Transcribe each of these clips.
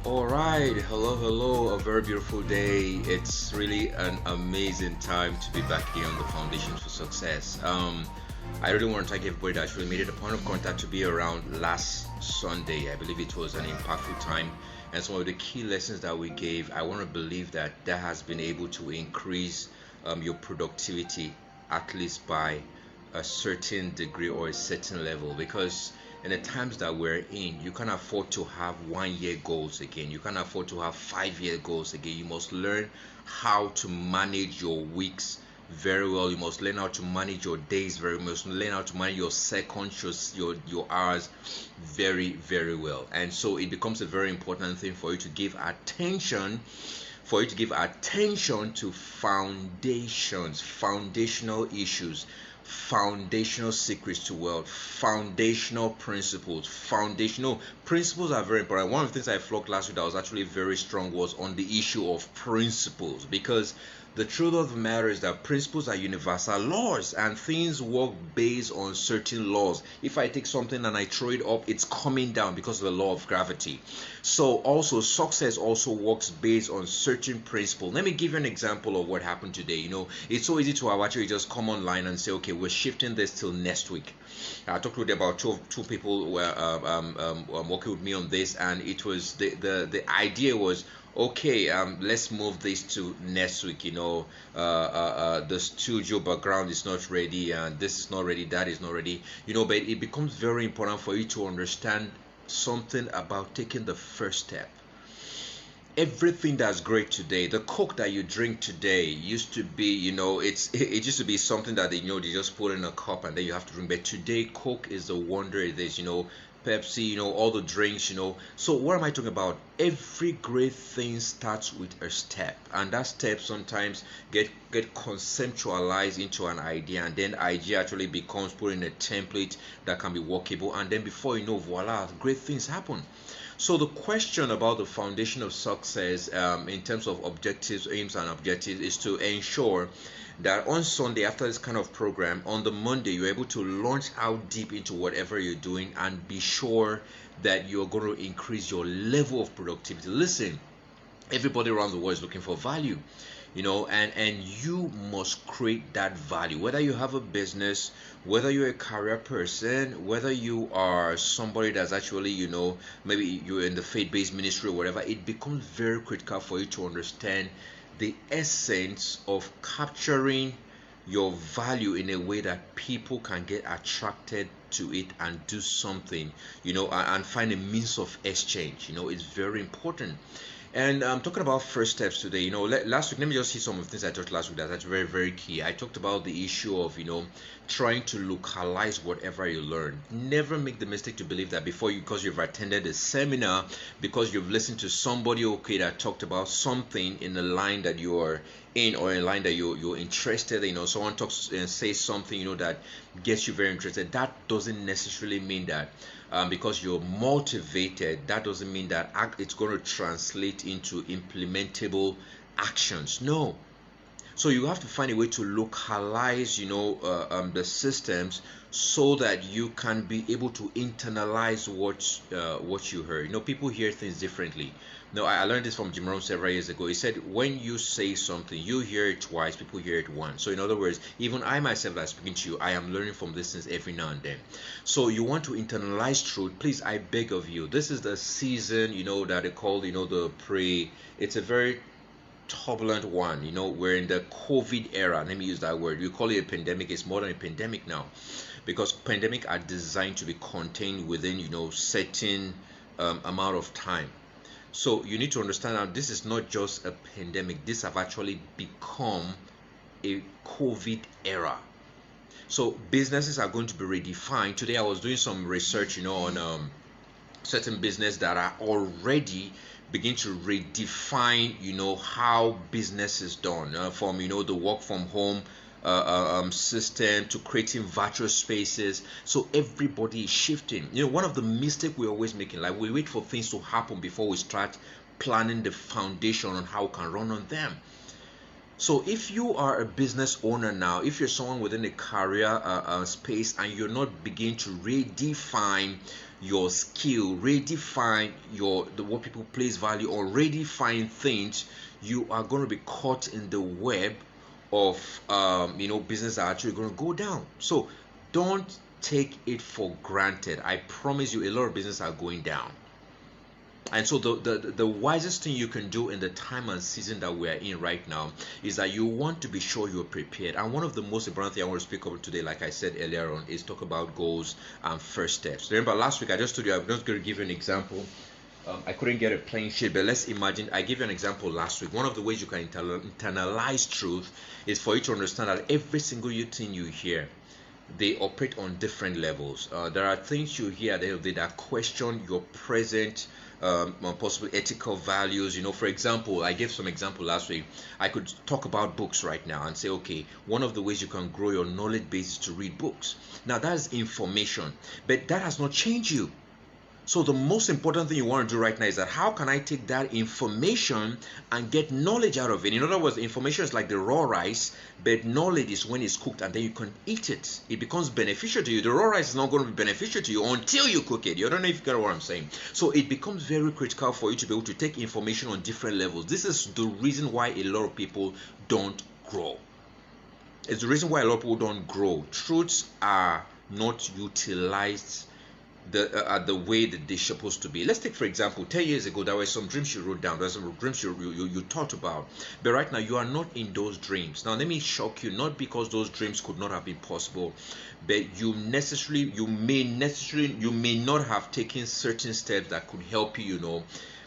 All right, hello, a very beautiful day. It's really an amazing time to be back here on the Foundations for Success. I really want to thank everybody that actually made it a point of contact to be around last Sunday. I believe it was an impactful time, and some of the key lessons that we gave, I want to believe that that has been able to increase your productivity at least by a certain degree or a certain level because in the times that we're in, you can't afford to have 1 year goals again. You can't afford to have 5 year goals again. You must learn how to manage your weeks very well. You must learn how to manage your days very well. You must learn how to manage your seconds, your hours very well. And so it becomes a very important thing for you to give attention to foundations, foundational issues, foundational secrets to wealth, foundational principles. Foundational principles are very important. One of the things I flogged last week that was actually very strong was on the issue of principles, because the truth of the matter is that principles are universal laws and things work based on certain laws. If I take something and I throw it up, it's coming down because of the law of gravity. So also success also works based on certain principles. Let me give you an example of what happened today. It's so easy to have actually just come online and say, okay, we're shifting this till next week. I talked with about two people who were working with me on this, and it was the idea was, okay, let's move this to next week. The studio background is not ready, and this is not ready, that is not ready. But it becomes very important for you to understand something about taking the first step. Everything that's great today, the Coke that you drink today used to be, it used to be something that they just put in a cup and then you have to drink. But today, Coke is the wonder it is. Pepsi, all the drinks. So what am I talking about? Every great thing starts with a step, and that step sometimes get conceptualized into an idea, and then idea actually becomes put in a template that can be workable, and then before you know, voila, great things happen. So the question about the foundation of success, in terms of objectives, aims, and objectives, is to ensure that on Sunday, after this kind of program, on the Monday, you're able to launch out deep into whatever you're doing and be sure that you're going to increase your level of productivity. Listen, everybody around the world is looking for value, and you must create that value, whether you have a business, whether you're a career person, whether you are somebody that's actually, maybe you're in the faith-based ministry or whatever. It becomes very critical for you to understand the essence of capturing your value in a way that people can get attracted to it and do something, and find a means of exchange. It's very important. And I'm talking about first steps today. Last week, let me just see some of the things I talked last week that's very, very key. I talked about the issue of, trying to localize whatever you learn. Never make the mistake to believe that because you've attended a seminar, because you've listened to somebody, okay, that talked about something in the line that you're in, or in a line that you're interested in. Someone talks and says something, that gets you very interested. That doesn't necessarily mean that, because you're motivated, that doesn't mean that it's going to translate into implementable actions. No. So you have to find a way to localize, the systems, so that you can be able to internalize what you heard. People hear things differently. No, I learned this from Jim Rohn several years ago. He said, when you say something, you hear it twice, people hear it once. So in other words, even I myself that's speaking to you, I am learning from this things every now and then. So you want to internalize truth. Please, I beg of you. This is the season, that they call, the pre. It's a very turbulent one. We're in the COVID era. Let me use that word. We call it a pandemic. It's more than a pandemic now, because pandemic are designed to be contained within, certain amount of time. So you need to understand that this is not just a pandemic. This have actually become a COVID era. So businesses are going to be redefined. Today I was doing some research, on certain business that are already begin to redefine, how business is done, from, the work from home system to creating virtual spaces. So everybody is shifting. One of the mistakes we're always making, like we wait for things to happen before we start planning the foundation on how we can run on them. So if you are a business owner now, if you're someone within a career space, and you're not beginning to redefine your skill, redefine what people place value on, redefine things, you are going to be caught in the web of business that are actually going to go down. So don't take it for granted. I promise you, a lot of business are going down. And so the wisest thing you can do in the time and season that we are in right now is that you want to be sure you're prepared. And one of the most important things I want to speak about today, like I said earlier on, is talk about goals and first steps. Remember last week I just told you I'm just going to give you an example. I couldn't get a plain sheet, but let's imagine I gave you an example last week. One of the ways you can internalize truth is for you to understand that every single thing you hear, they operate on different levels. There are things you hear that question your present possible ethical values. For example, I gave some example last week. I could talk about books right now and say, okay, one of the ways you can grow your knowledge base is to read books. Now that's information, but that has not changed you. So the most important thing you want to do right now is that how can I take that information and get knowledge out of it? In other words, information is like the raw rice, but knowledge is when it's cooked and then you can eat it. It becomes beneficial to you. The raw rice is not going to be beneficial to you until you cook it. You don't know if you get what I'm saying. So it becomes very critical for you to be able to take information on different levels. This is the reason why a lot of people don't grow. It's the reason why a lot of people don't grow. Truths are not utilized the way that they're supposed to be. Let's take for example 10 years ago there were some dreams you wrote down, there were some dreams you thought about, but right now you are not in those dreams. Now let me shock you, not because those dreams could not have been possible, but you may not have taken certain steps that could help you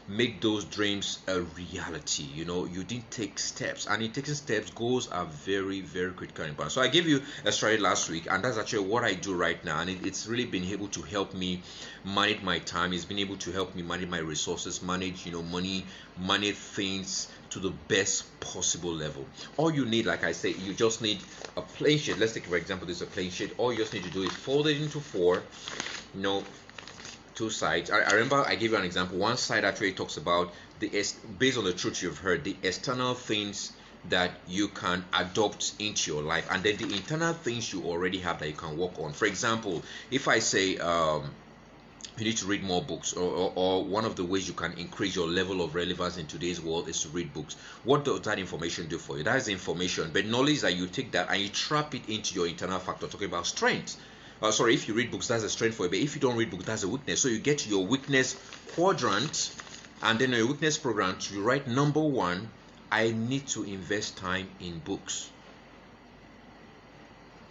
make those dreams a reality. You didn't take steps, and in taking steps, goals are very, very critical and important. So I gave you a story last week, and that's actually what I do right now, and it's really been able to help me manage my time. It's been able to help me manage my resources, manage money, manage things to the best possible level. All you need, like I say, you just need a plain sheet. Let's take for example this is a plain sheet. All you just need to do is fold it into four, two sides. I remember I gave you an example. One side actually talks about based on the truth you've heard, the external things that you can adopt into your life, and then the internal things you already have that you can work on. For example, if I say you need to read more books, or one of the ways you can increase your level of relevance in today's world is to read books. What does that information do for you? That is information, but knowledge that you take that and you trap it into your internal factor, talking about strength. If you read books, that's a strength for you, but if you don't read books, that's a weakness. So you get to your weakness quadrant, and then your weakness program, you write number one, I need to invest time in books.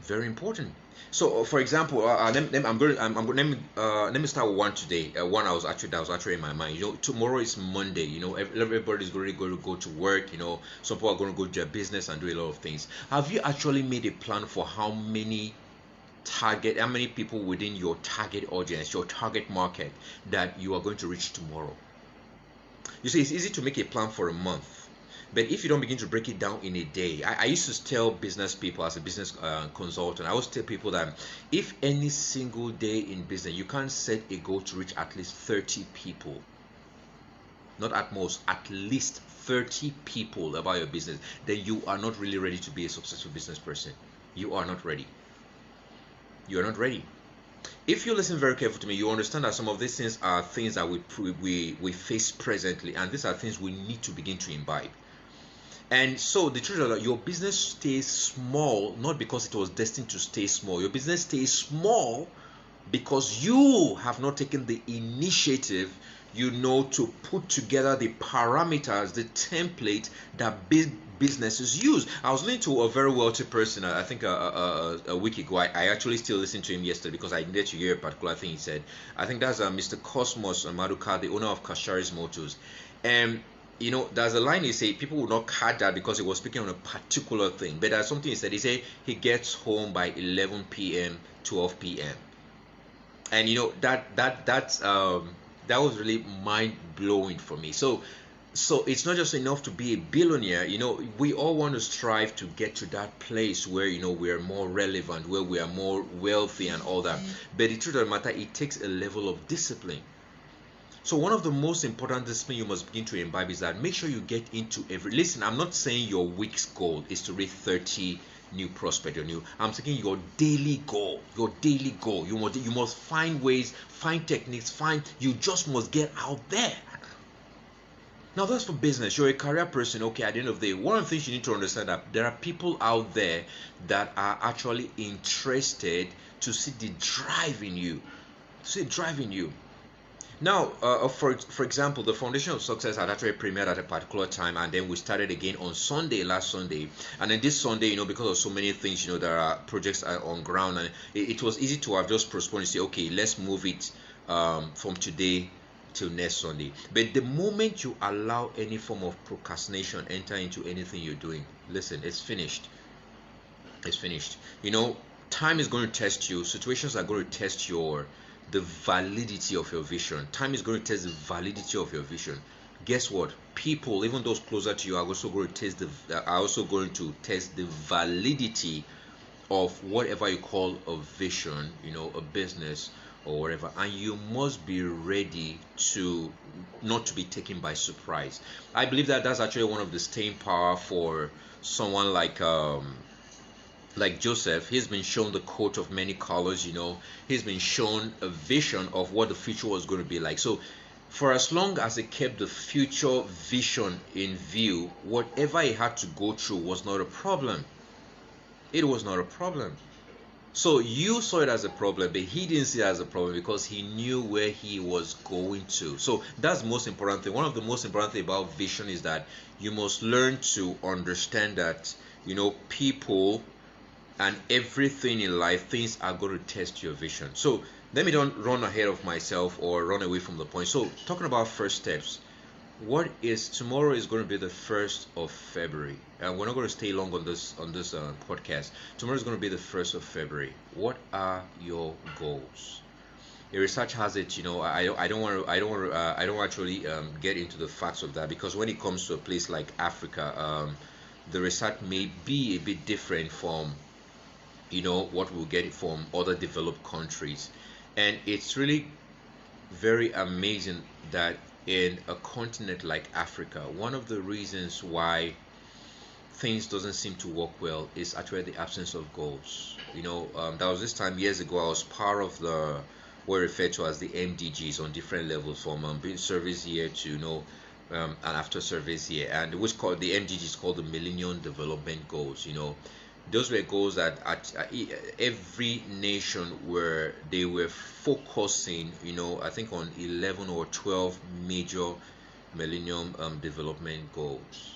Very important. So for example, let me start with one today. One that was actually in my mind. Tomorrow is Monday. Everybody's going to go to work. Some people are going to go to their business and do a lot of things. Have you actually made a plan for how many people within your target audience, your target market, that you are going to reach tomorrow? You see, it's easy to make a plan for a month, but if you don't begin to break it down in a day, I used to tell business people as a business consultant, I always tell people that if any single day in business you can't set a goal to reach at least 30 people, not at most, at least 30 people about your business, then you are not really ready to be a successful business person. You are not ready. You are not ready. If you listen very carefully to me, you understand that some of these things are things that we face presently, and these are things we need to begin to imbibe. And so the truth is that your business stays small not because it was destined to stay small. Your business stays small because you have not taken the initiative to put together the parameters, the template that big businesses use. I was listening to a very wealthy person, I think a week ago. I actually still listened to him yesterday because I needed to hear a particular thing he said. I think that's Mr. Cosmos Maduka, the owner of Kasharis Motors. And there's a line he said, people will not catch that because he was speaking on a particular thing, but there's something he said. He said he gets home by 11 p.m., 12 p.m. And that was really mind-blowing for me. So it's not just enough to be a billionaire. We all want to strive to get to that place where we are more relevant, where we are more wealthy and all that. But the truth of the matter, it takes a level of discipline. So one of the most important discipline you must begin to imbibe is that make sure you get into listen, I'm not saying your week's goal is to read 30 new prospect, your new. I'm thinking your daily goal, your daily goal. You must find ways, find techniques, find. You just must get out there. Now that's for business. You're a career person. Okay, at the end of the day, one of the things you need to understand that there are people out there that are actually interested to see the drive in you. See the drive in you. Now, for example, the Foundation of Success had actually premiered at a particular time, and then we started again on Sunday, last Sunday, and then this Sunday, because of so many things, there are projects on ground, and it was easy to have just postponed and say, okay, let's move it from today till next Sunday. But the moment you allow any form of procrastination enter into anything you're doing, listen, it's finished. It's finished. Time is going to test you. Situations are going to test the validity of your vision. Time is going to test the validity of your vision. Guess what? People, even those closer to you, are also going to test the validity of whatever you call a vision, a business or whatever. And you must be ready to not to be taken by surprise. I believe that that's actually one of the staying power for someone like Joseph. He's been shown the coat of many colors. He's been shown a vision of what the future was going to be like. So for as long as he kept the future vision in view, whatever he had to go through was not a problem. It was not a problem. So you saw it as a problem, but he didn't see it as a problem because he knew where he was going to. So that's the most important thing. One of the most important things about vision is that you must learn to understand that people and everything in life, things are going to test your vision. So let me don't run ahead of myself or run away from the point. So talking about first steps, tomorrow is going to be the 1st of February, and we're not going to stay long on this podcast. Tomorrow is going to be the 1st of February. What are your goals? The research has it. I don't actually get into the facts of that, because when it comes to a place like Africa, the research may be a bit different from what we'll get from other developed countries. And it's really very amazing that in a continent like Africa, one of the reasons why things doesn't seem to work well is actually the absence of goals. That was this time years ago. I was part of what referred to as the MDGs on different levels, from service year to and after service year, and it was called the MDGs, called the Millennium Development Goals. Those were goals that every nation they were focusing, I think on 11 or 12 major millennium development goals.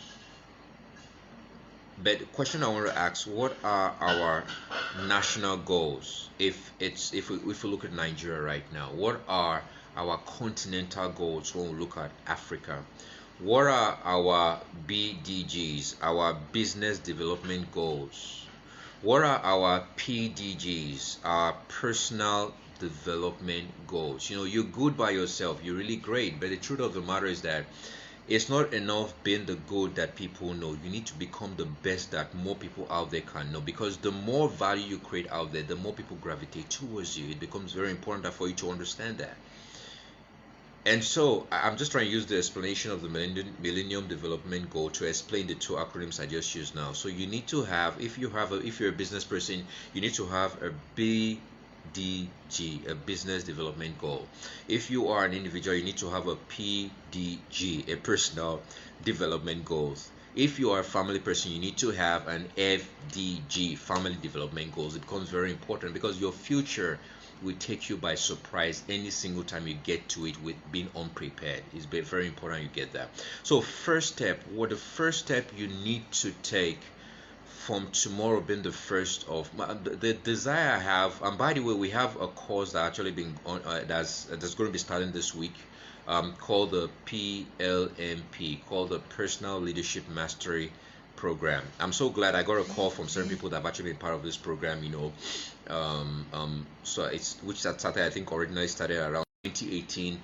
But the question I want to ask: what are our national goals? If we look at Nigeria right now, what are our continental goals when we look at Africa? What are our BDGs, our business development goals? What are our PDGs, our personal development goals? You're good by yourself, you're really great, but the truth of the matter is that it's not enough being the good that people know. You need to become the best that more people out there can know, because the more value you create out there, the more people gravitate towards you. It becomes very important for you to understand that. And so I'm just trying to use the explanation of the Millennium Development Goal to explain the two acronyms I just used now. So you need to have, if you're a business person, you need to have a BDG, a business development goal. If you are an individual, you need to have a PDG, a personal development goals. If you are a family person, you need to have an FDG, family development goals. It becomes very important because your future will take you by surprise any single time you get to it with being unprepared. It's very important you get that. So the first step you need to take from tomorrow being the 1st of the desire I have, and by the way, we have a course that actually been on that's going to be starting this week, called the PLMP, called the Personal Leadership Mastery Program. I'm so glad I got a call from certain people that have actually been part of this program. So which started, I think originally started around 2018,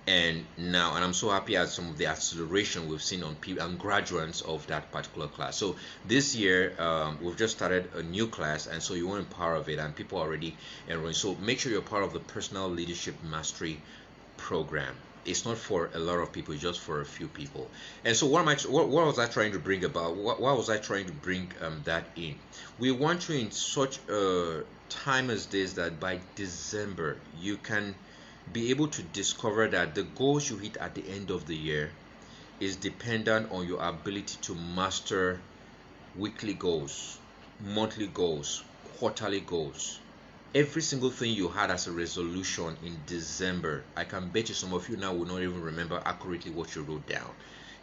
and I'm so happy at some of the acceleration we've seen on people and graduates of that particular class. So this year we've just started a new class, and so you want to be part of it, and people are already enrolling. So make sure you're part of the Personal Leadership Mastery Program. it's not for a lot of people, it's just for a few people. And so what was I trying to bring about? Why was I trying to bring that in? We want you in such a time as this that by December you can be able to discover that the goals you hit at the end of the year is dependent on your ability to master weekly goals, monthly goals, quarterly goals. Every single thing you had as a resolution in December, I can bet you some of you now will not even remember accurately what you wrote down.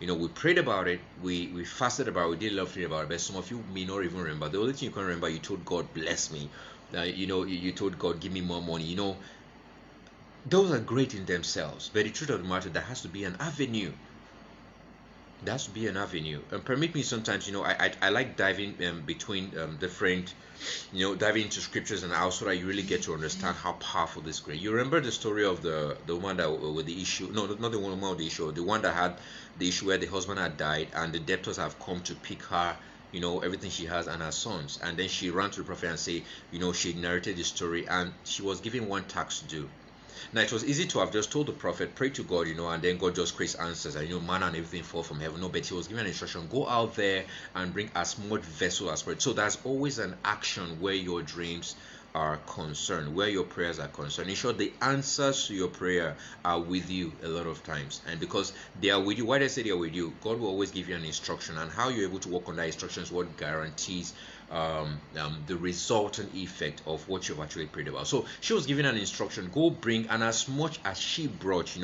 We prayed about it, we fasted about it, we did a lot of things about it, but some of you may not even remember. The only thing you can remember, you told God, bless me. You told God, give me more money. Those are great in themselves, but the truth of the matter, there has to be an avenue. There has to be an avenue. And permit me sometimes, I like diving between different, diving into scriptures and out so that you really get to understand how powerful this is. You remember the story of the woman that with the issue? No, not the woman with the issue. The one that had the issue where the husband had died and the debtors have come to pick her, everything she has and her sons. And then she ran to the prophet and say, she narrated the story and she was given one task to do. Now it was easy to have just told the prophet, pray to God, and then God just creates answers and manna and everything fall from heaven. No, but he was given an instruction, go out there and bring as much vessel as possible. So there's always an action where your dreams are concerned, where your prayers are concerned. In short, the answers to your prayer are with you a lot of times. And because they are with you, why do I say they are with you? God will always give you an instruction, and how you're able to work on that instruction is what guarantees the resultant effect of what you've actually prayed about. So she was given an instruction, go bring, and as much as she brought,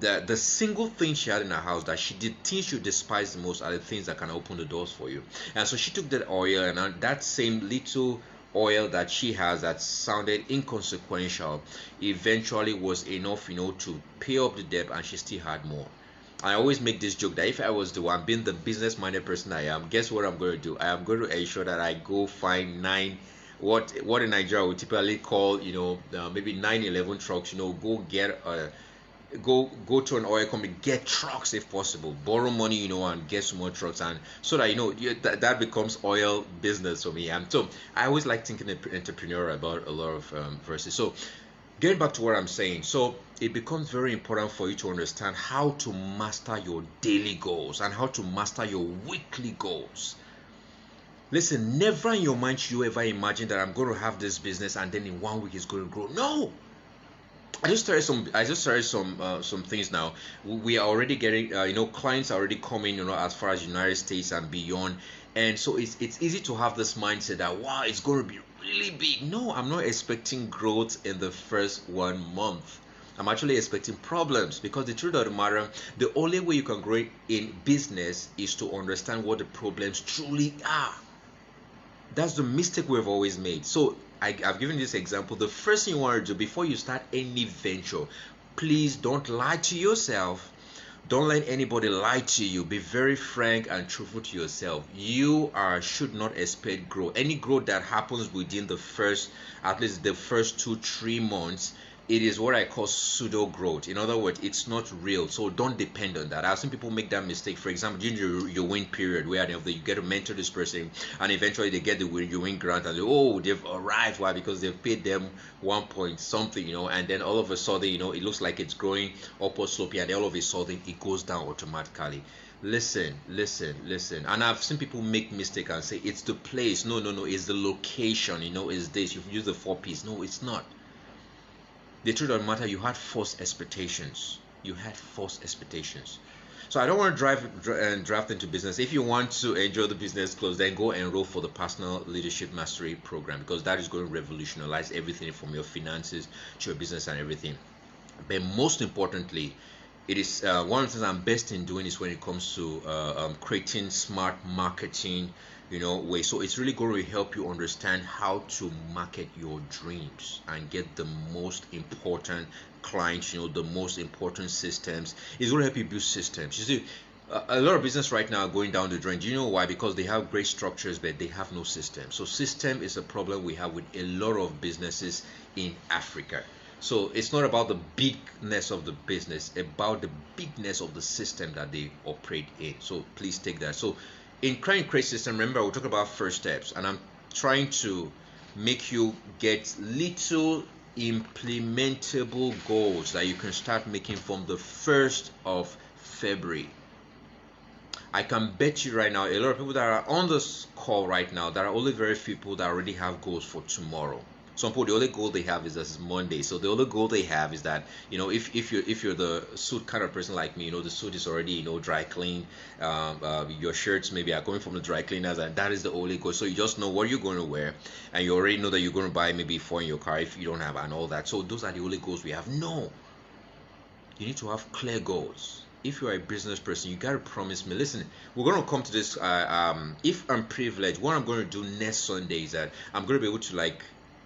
the single thing she had in her house that she did, things you despise the most are the things that can open the doors for you. And so she took that oil, and that same little oil that she has that sounded inconsequential eventually was enough, to pay up the debt, and she still had more. I always make this joke that if I was the one being the business-minded person I am, guess what I'm going to do? I am going to ensure that I go find what in Nigeria we typically call, maybe 911 trucks. Go get go to an oil company, get trucks if possible, borrow money, and get some more trucks, and so that that becomes oil business for me. And so I always like thinking entrepreneurial about a lot of verses. So getting back to what I'm saying, so it becomes very important for you to understand how to master your daily goals and how to master your weekly goals. Listen, never in your mind should you ever imagine that I'm going to have this business and then in 1 week it's going to grow. No. I just started some things now. We are already getting clients are already coming as far as United States and beyond, and so it's easy to have this mindset that wow, it's going to be really big. No, I'm not expecting growth in the first 1 month. I'm actually expecting problems, because the truth of the matter, the only way you can grow in business is to understand what the problems truly are. That's the mistake we've always made. So I've given this example. The first thing you want to do before you start any venture, please don't lie to yourself. Don't let anybody lie to you. Be very frank and truthful to yourself. You should not expect growth. Any growth that happens within at least the first 2-3 months, it is what I call pseudo growth. In other words, it's not real. So don't depend on that. I've seen people make that mistake. For example, during your win period, where you get to mentor this person, and eventually they get the win grant, and they've arrived. Why? Because they've paid them 1 point something, and then all of a sudden, it looks like it's growing upward sloping, and then all of a sudden it goes down automatically. Listen, and I've seen people make mistake and say it's the place. No, it's the location. It's this. You've used the 4 P's. No, it's not. The truth of the matter, you had false expectations. So I don't want to draft into business. If you want to enjoy the business close, then go enroll for the Personal Leadership Mastery Program, because that is going to revolutionize everything from your finances to your business and everything. But most importantly, it is one of the things I'm best in doing is when it comes to creating smart marketing way. So it's really going to help you understand how to market your dreams and get the most important clients, the most important systems. It's going to help you build systems. You see, a lot of business right now are going down the drain. Do you know why? Because they have great structures, but they have no system. So system is a problem we have with a lot of businesses in Africa. So it's not about the bigness of the business, about the bigness of the system that they operate in. So please take that. So in create system, remember we'll talk about first steps, and I'm trying to make you get little implementable goals that you can start making from the 1st of February. I can bet you right now, a lot of people that are on this call right now, there are only very few people that already have goals for tomorrow. Some people, the only goal they have is this Monday. So the only goal they have is that, if you're the suit kind of person like me, the suit is already dry clean. Your shirts maybe are coming from the dry cleaners, and that is the only goal. So you just know what you're going to wear, and you already know that you're going to buy maybe four in your car if you don't have, and all that. So those are the only goals we have. No, you need to have clear goals. If you are a business person, you gotta promise me. Listen, we're gonna come to this. If I'm privileged, what I'm gonna do next Sunday is that I'm gonna be able to,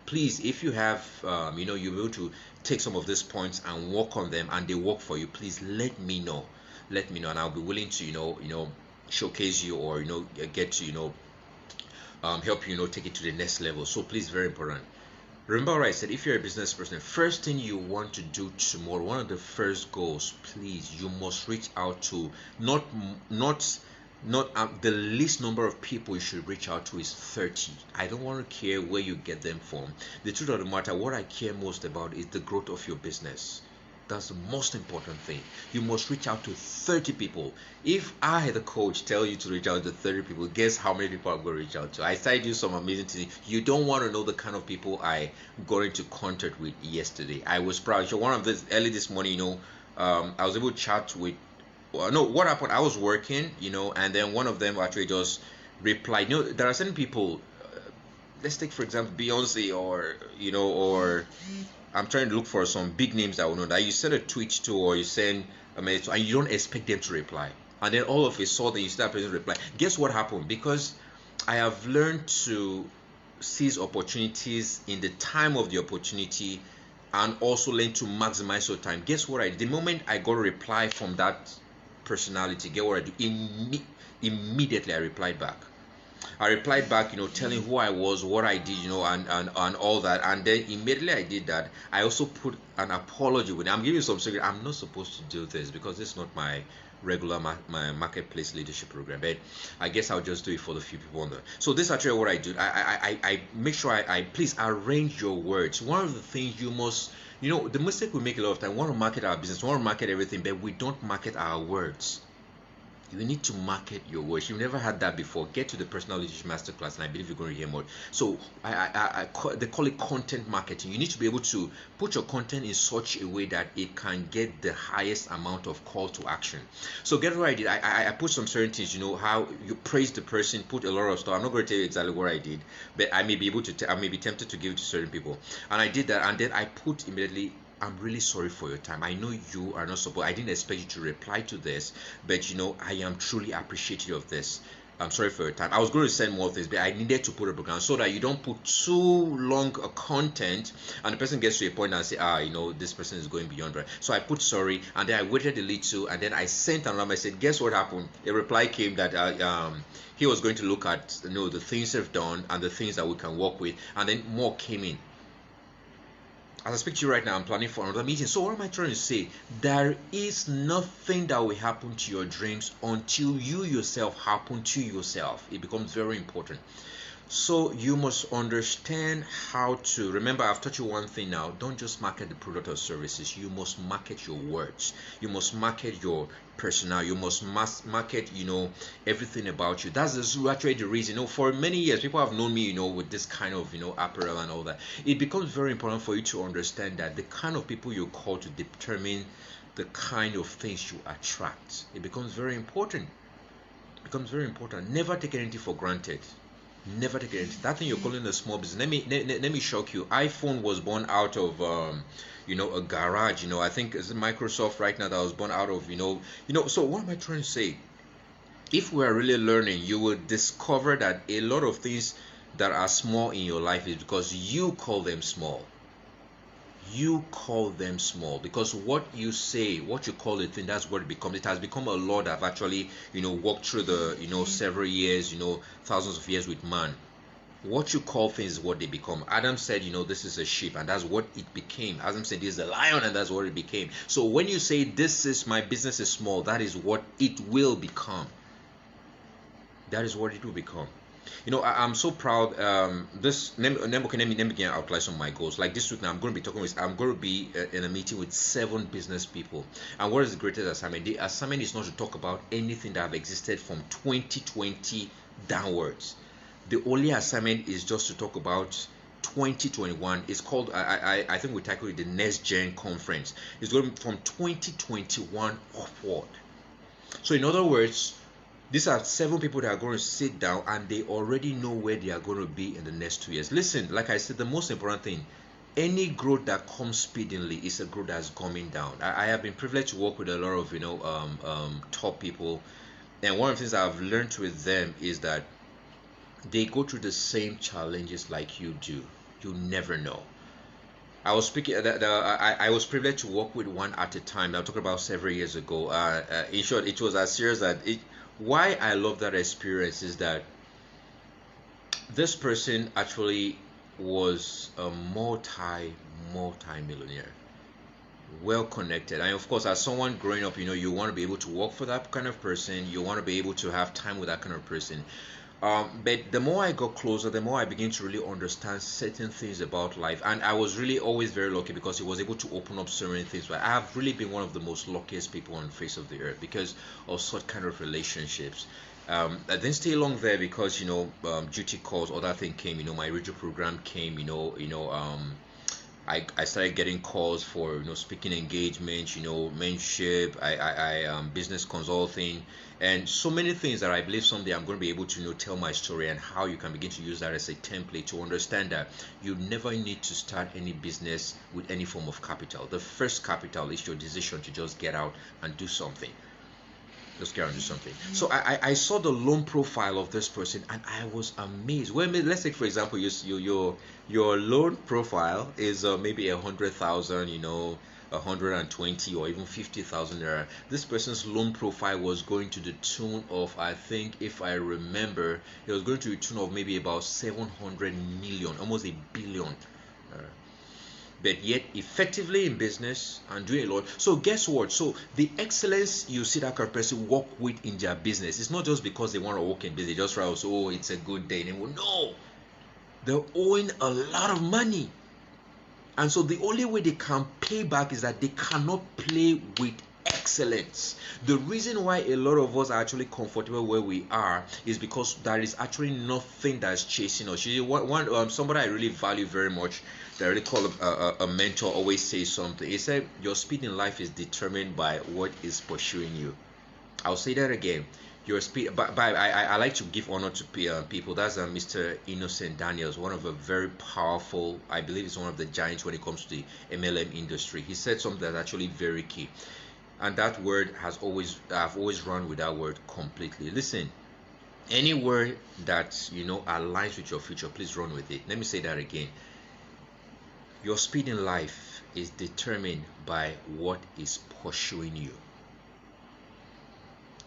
please, if you have, you'll be able to take some of these points and work on them, and they work for you. Please let me know. Let me know, and I'll be willing to, showcase you, or get to, help you, take it to the next level. So please, very important. Remember what I said, if you're a business person, first thing you want to do tomorrow, one of the first goals, please, you must reach out to not the least number of people you should reach out to is 30. I don't want to care where you get them from. The truth of the matter, what I care most about is the growth of your business. That's the most important thing. You must reach out to 30 people. If I, the coach, tell you to reach out to 30 people, guess how many people I'm going to reach out to? I started you some amazing things. You don't want to know the kind of people I got into contact with yesterday. I was proud. So one of this early this morning, I was able to chat with. No, what happened? I was working, and then one of them actually just replied. There are certain people. Let's take for example Beyonce, or I'm trying to look for some big names that will know that you send a tweet to, or you send a message, and you don't expect them to reply, and then all of a sudden you start person reply. Guess what happened? Because I have learned to seize opportunities in the time of the opportunity, and also learn to maximize your time. Guess what I did? The moment I got a reply from that personality, get what I do? Immediately I replied back. Telling who I was, what I did, and all that. And then immediately I did that, I also put an apology with it. I'm giving you some secret. I'm not supposed to do this because it's not my regular my marketplace leadership program, but I guess I'll just do it for the few people on there. So this is actually what I do. I make sure I please arrange your words. One of the things you must, the mistake we make a lot of time, we want to market our business, we want to market everything, but we don't market our words. You need to market your words. You've never had that before. Get to the Personal Leadership Masterclass, and I believe you're going to hear more. So they call it content marketing. You need to be able to put your content in such a way that it can get the highest amount of call to action. So get what I did. I put some certain things. How you praise the person, put a lot of stuff. I'm not going to tell you exactly what I did, but I may be able to. I may be tempted to give it to certain people, and I did that. And then I put immediately, I'm really sorry for your time. I know you are not supposed. I didn't expect you to reply to this, but I am truly appreciative of this. I'm sorry for your time. I was going to send more of this, but I needed to put a program so that you don't put too long a content, and the person gets to a point and say, this person is going beyond that. So I put sorry, and then I waited a little, and then I sent another message. Guess what happened? A reply came that he was going to look at the things they've done and the things that we can work with, and then more came in. As I speak to you right now, I'm planning for another meeting. So what am I trying to say? There is nothing that will happen to your dreams until you yourself happen to yourself. It becomes very important. So you must understand how to, remember I've taught you one thing now, don't just market the product or services, you must market your words, you must market your personnel, you must market, everything about you. That's actually the reason, for many years, people have known me, with this kind of, apparel and all that. It becomes very important for you to understand that the kind of people you call to determine the kind of things you attract. It becomes very important. Never take anything for granted. Never take it. That thing you're calling a small business. Let me shock you. iPhone was born out of a garage. I think it's Microsoft right now that was born out of So what am I trying to say? If we are really learning, you will discover that a lot of things that are small in your life is because you call them small. You call them small because what you say, what you call it, thing, that's what it becomes. It has become a law that I've actually, walked through the, several years, thousands of years with man. What you call things is what they become. Adam said, this is a sheep, and that's what it became. Adam said, this is a lion, and that's what it became. So when you say, this is my business is small, that is what it will become. That is what it will become. I'm so proud. Okay, let me again outline some of my goals. Like this week now, I'm going to be in a meeting with 7 business people. And what is the greatest assignment? The assignment is not to talk about anything that have existed from 2020 downwards. The only assignment is just to talk about 2021. It's called, I think we tackled it, the Next Gen Conference. It's going from 2021 upward. So in other words, these are 7 people that are going to sit down and they already know where they are going to be in the next 2 years. Listen, like I said, the most important thing, any growth that comes speedily is a growth that's coming down. I have been privileged to work with a lot of top people, and one of the things I've learned with them is that they go through the same challenges like you do. You never know. I was speaking. I was privileged to work with one at a time. I'm talking about several years ago. In short, it was as serious that it. Why I love that experience is that this person actually was a multi millionaire, well connected, and of course, as someone growing up, you want to be able to work for that kind of person. You want to be able to have time with that kind of person. But the more I got closer, the more I began to really understand certain things about life. And I was really always very lucky because he was able to open up so many things. But I have really been one of the most luckiest people on the face of the earth because of such kind of relationships. I didn't stay long there because duty calls, other thing came. My radio program came. I started getting calls for speaking engagements, mentorship, business consulting, and so many things that I believe someday I'm going to be able to tell my story and how you can begin to use that as a template to understand that you never need to start any business with any form of capital. The first capital is your decision to just get out and do something. Let's get on to something. So I saw the loan profile of this person and I was amazed. Well, let's take for example, your loan profile is maybe 100,000, 120 or even 50,000 naira. This person's loan profile was going to the tune of, I think, if I remember, it was going to the tune of maybe about 700 million, almost a billion. Uh, but yet effectively in business and doing a lot. So guess what? So the excellence you see that kind of person work with in their business, it's not just because they want to work in business, just right, so it's a good day. No, they're owing a lot of money. And so the only way they can pay back is that they cannot play with excellence. The reason why a lot of us are actually comfortable where we are is because there is actually nothing that's chasing us. Somebody I really value very much, that I really call a mentor, always says something. He said, your speed in life is determined by what is pursuing you. I'll say that again. Your speed, but I like to give honor to people. That's Mr. Innocent Daniels, one of a very powerful, I believe he's one of the giants when it comes to the MLM industry. He said something that's actually very key. And that word I've always run with that word completely. Listen, any word that aligns with your future, please run with it. Let me say that again. Your speed in life is determined by what is pursuing you.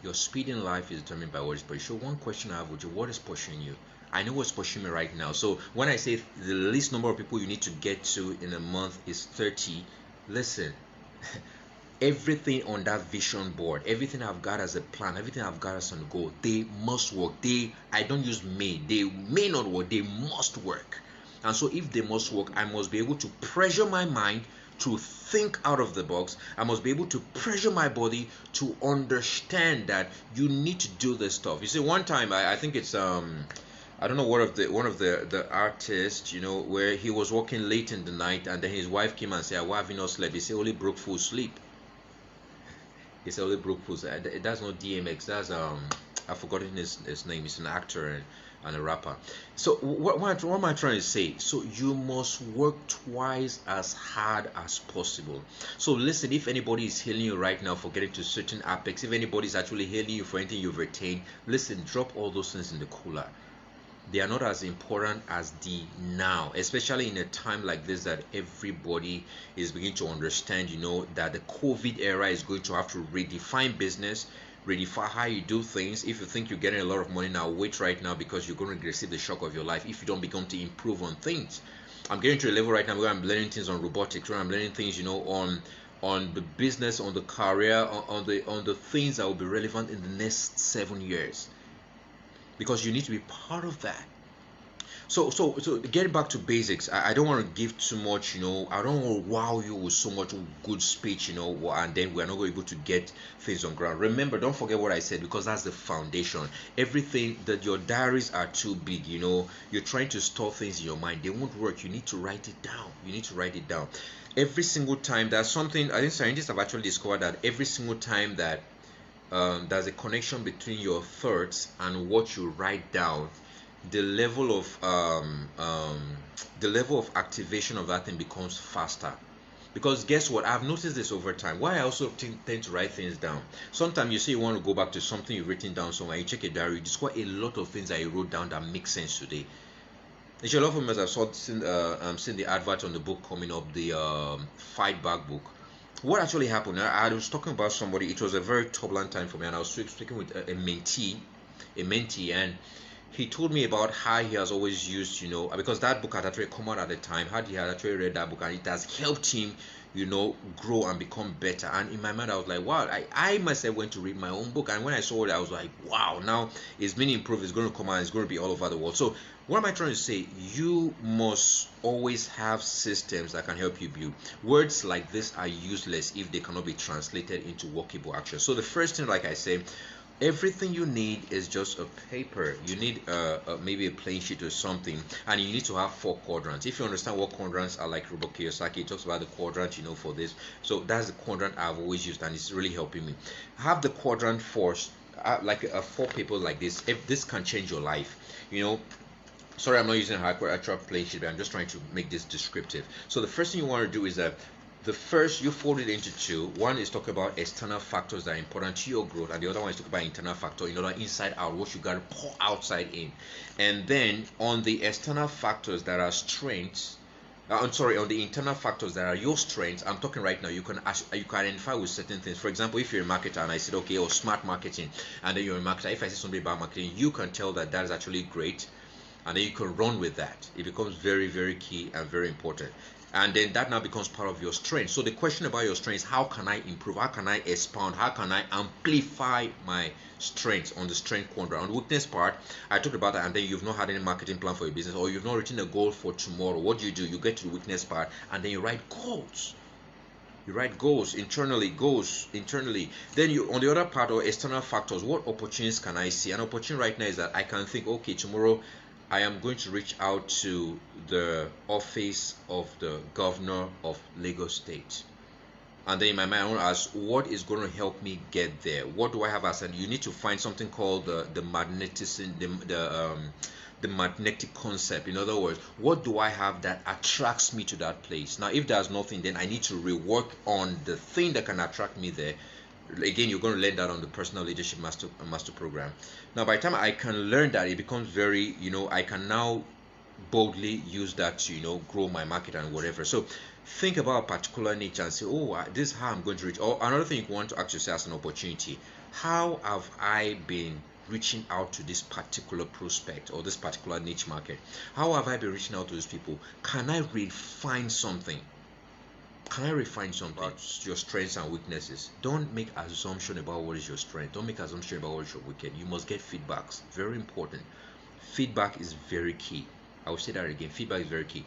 Your speed in life is determined by what is pursuing you. So one question I have with you, what is pursuing you? I know what's pursuing me right now. So when I say the least number of people you need to get to in a month is 30, listen, everything on that vision board, everything I've got as a plan, everything I've got as a goal, they must work. I don't use may. They may not work. They must work. And so if they must work, I must be able to pressure my mind to think out of the box. I must be able to pressure my body to understand that you need to do this stuff. You see, one time I think it's I don't know one of the artists, where he was working late in the night and then his wife came and said, why have you not slept? He said, only broke full sleep. He said, only broke full sleep. That's not DMX. That's I've forgotten his name. He's an actor and a rapper. So what am I trying to say? So you must work twice as hard as possible. So listen, if anybody is hailing you right now for getting to certain apex, if anybody is actually hailing you for anything you've retained, listen, drop all those things in the cooler. They are not as important as the now, especially in a time like this that everybody is beginning to understand, that the COVID era is going to have to redefine business, redefine how you do things. If you think you're getting a lot of money now, wait right now, because you're going to receive the shock of your life if you don't begin to improve on things. I'm getting to a level right now where I'm learning things on robotics, where I'm learning things, on the business, on the career, on the things that will be relevant in the next 7 years. because you need to be part of that. So getting back to basics, I don't want to give too much, I don't want to wow you with so much good speech, and then we're not able to get things on ground. Remember, don't forget what I said, because that's the foundation. Everything that your diaries are too big, you're trying to store things in your mind, they won't work. You need to write it down. You need to write it down. Every single time, there's something, I think scientists have actually discovered that every single time that there's a connection between your thoughts and what you write down, the level of activation of that thing becomes faster. Because guess what, I've noticed this over time, why I also tend to write things down. Sometimes you say you want to go back to something you've written down somewhere, you check a diary, you discover a lot of things that you wrote down that make sense today. Actually, a lot of them, as I've seen the advert on the book coming up, the Fight Back book. What actually happened, I was talking about somebody, it was a very turbulent time for me, and I was speaking with a mentee, and he told me about how he has always used, because that book had actually come out at the time, how he had actually read that book, and it has helped him, grow and become better. And in my mind, I was like, wow, I myself went to read my own book, and when I saw it, I was like, wow, now it's been improved, it's going to come out, it's going to be all over the world. So what am I trying to say? You must always have systems that can help you build. Words like this are useless if they cannot be translated into workable action. So the first thing, like I say, everything you need is just a paper. You need maybe a plain sheet or something, and you need to have 4 quadrants. If you understand what quadrants are, like Robert Kiyosaki talks about the quadrant, for this. So that's the quadrant I've always used, and it's really helping me. Have the quadrant first, like 4 people like this. If this can change your life, sorry, I'm not using a actual plain sheet, but I'm just trying to make this descriptive. So the first thing you want to do is that the first, you fold it into 2. One is talk about external factors that are important to your growth, and the other one is talk about internal factor, inside out, what you got to pour outside in. And then on the external factors that are strengths, on the internal factors that are your strengths, I'm talking right now, you can identify with certain things. For example, if you're a marketer and I said, okay, smart marketing, and then you're a marketer, if I say something about marketing, you can tell that is actually great, and then you can run with that. It becomes very, very key and very important. And then that now becomes part of your strength. So the question about your strengths, how can I improve? How can I expand? How can I amplify my strengths on the strength quadrant? On the weakness part, I talked about that, and then you've not had any marketing plan for your business, or you've not written a goal for tomorrow. What do? You get to the weakness part, and then you write goals. You write goals internally. Then you, on the other part, or external factors, what opportunities can I see? An opportunity right now is that I can think, okay, tomorrow I am going to reach out to the office of the governor of Lagos State. And then in my mind, I want to ask, what is going to help me get there? What do I have as you need to find something called the magnetic concept. In other words, what do I have that attracts me to that place? Now, if there's nothing, then I need to rework on the thing that can attract me there. Again, you're going to learn that on the personal leadership master program. Now, by the time I can learn that, it becomes very, I can now boldly use that to, grow my market and whatever. So think about a particular niche and say, oh, this is how I'm going to reach. Or another thing you want to ask yourself as an opportunity, how have I been reaching out to this particular prospect or this particular niche market? How have I been reaching out to these people? Can I refine something? Can I refine something about your strengths and weaknesses? Don't make assumption about what is your strength. Don't make assumption about what is your weakness. You must get feedbacks. Very important. Feedback is very key. I will say that again. Feedback is very key.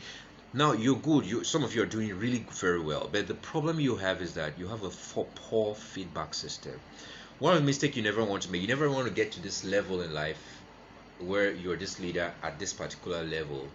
Now you're good. Some of you are doing really very well, but the problem you have is that you have a poor feedback system. One of the mistakes you never want to make. You never want to get to this level in life where you're this leader at this particular level,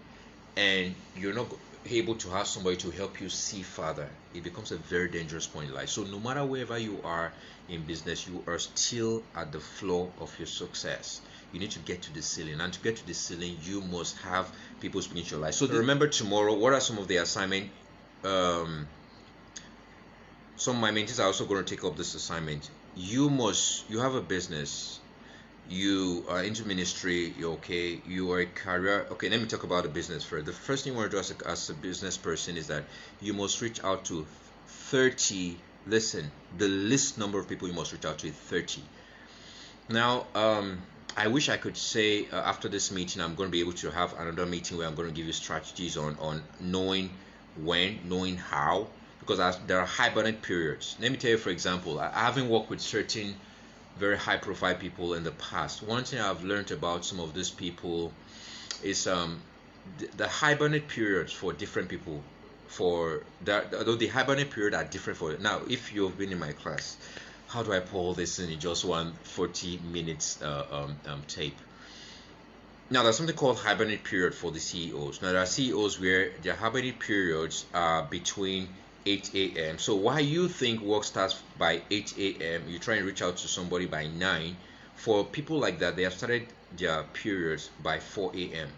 and you're not able to have somebody to help you see further. It becomes a very dangerous point in life. So no matter wherever you are in business, you are still at the floor of your success. You need to get to the ceiling, and to get to the ceiling, you must have people speaking to your life. So remember, tomorrow, what are some of the assignment? Some of my mentees are also going to take up this assignment. You have a business, you are into ministry, you're okay, you are a career. Okay, let me talk about the business first. The first thing you want to do as a business person is that you must reach out to 30. Listen, the least number of people you must reach out to is 30. Now, I wish I could say after this meeting I'm going to be able to have another meeting where I'm going to give you strategies on knowing when, knowing how, because there are hibernate periods. Let me tell you, for example, I haven't worked with certain very high profile people in the past. One thing I've learned about some of these people is the hibernate periods for different people, for that, although the hibernate period are different for now. If you've been in my class, how do I pull this in just one 40 minutes tape? Now there's something called hibernate period for the CEOs. Now there are CEOs where their hibernate periods are between 8 a.m. So while you think work starts by 8 a.m., you try and reach out to somebody by 9. For people like that, they have started their periods by 4 a.m.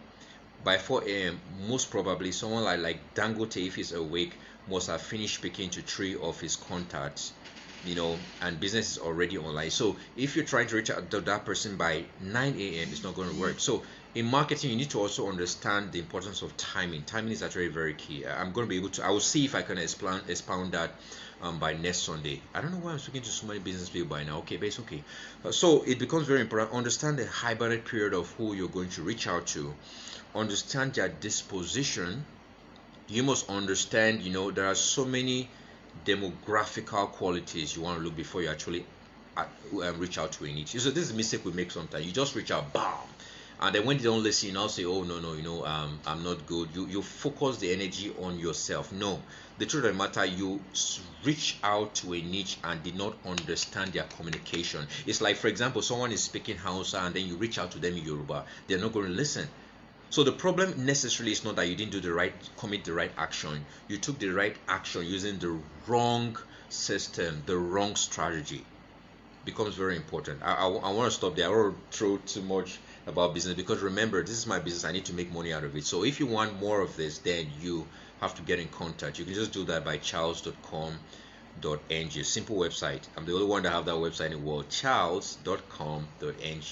By 4 a.m., most probably someone like Dangote, if he's awake, must have finished speaking to 3 of his contacts, and business is already online. So if you're trying to reach out to that person by 9 a.m., it's not going to work. So in marketing, you need to also understand the importance of timing. Timing is actually very key. I'm going to be able to, I will see if I can expound that by next Sunday. I don't know why I'm speaking to so many business people by now. Okay, but it's okay. So it becomes very important. Understand the hibernate period of who you're going to reach out to. Understand their disposition. You must understand, there are so many demographical qualities you want to look before you actually reach out to a niche. So this is a mistake we make sometimes. You just reach out, bam, and then when they don't listen, you now say, oh no, I'm not good. You focus the energy on yourself. No, the truth of the matter, you reach out to a niche and did not understand their communication. It's like, for example, someone is speaking Hausa and then you reach out to them in Yoruba. They're not going to listen. So the problem necessarily is not that you didn't commit the right action. You took the right action using the wrong system, the wrong strategy. Becomes very important. I want to stop there. I don't want to throw too much about business, because remember, this is my business. I need to make money out of it. So if you want more of this, then you have to get in contact. You can just do that by charles.com.ng, a simple website. I'm the only one that have that website in the world, charles.com.ng,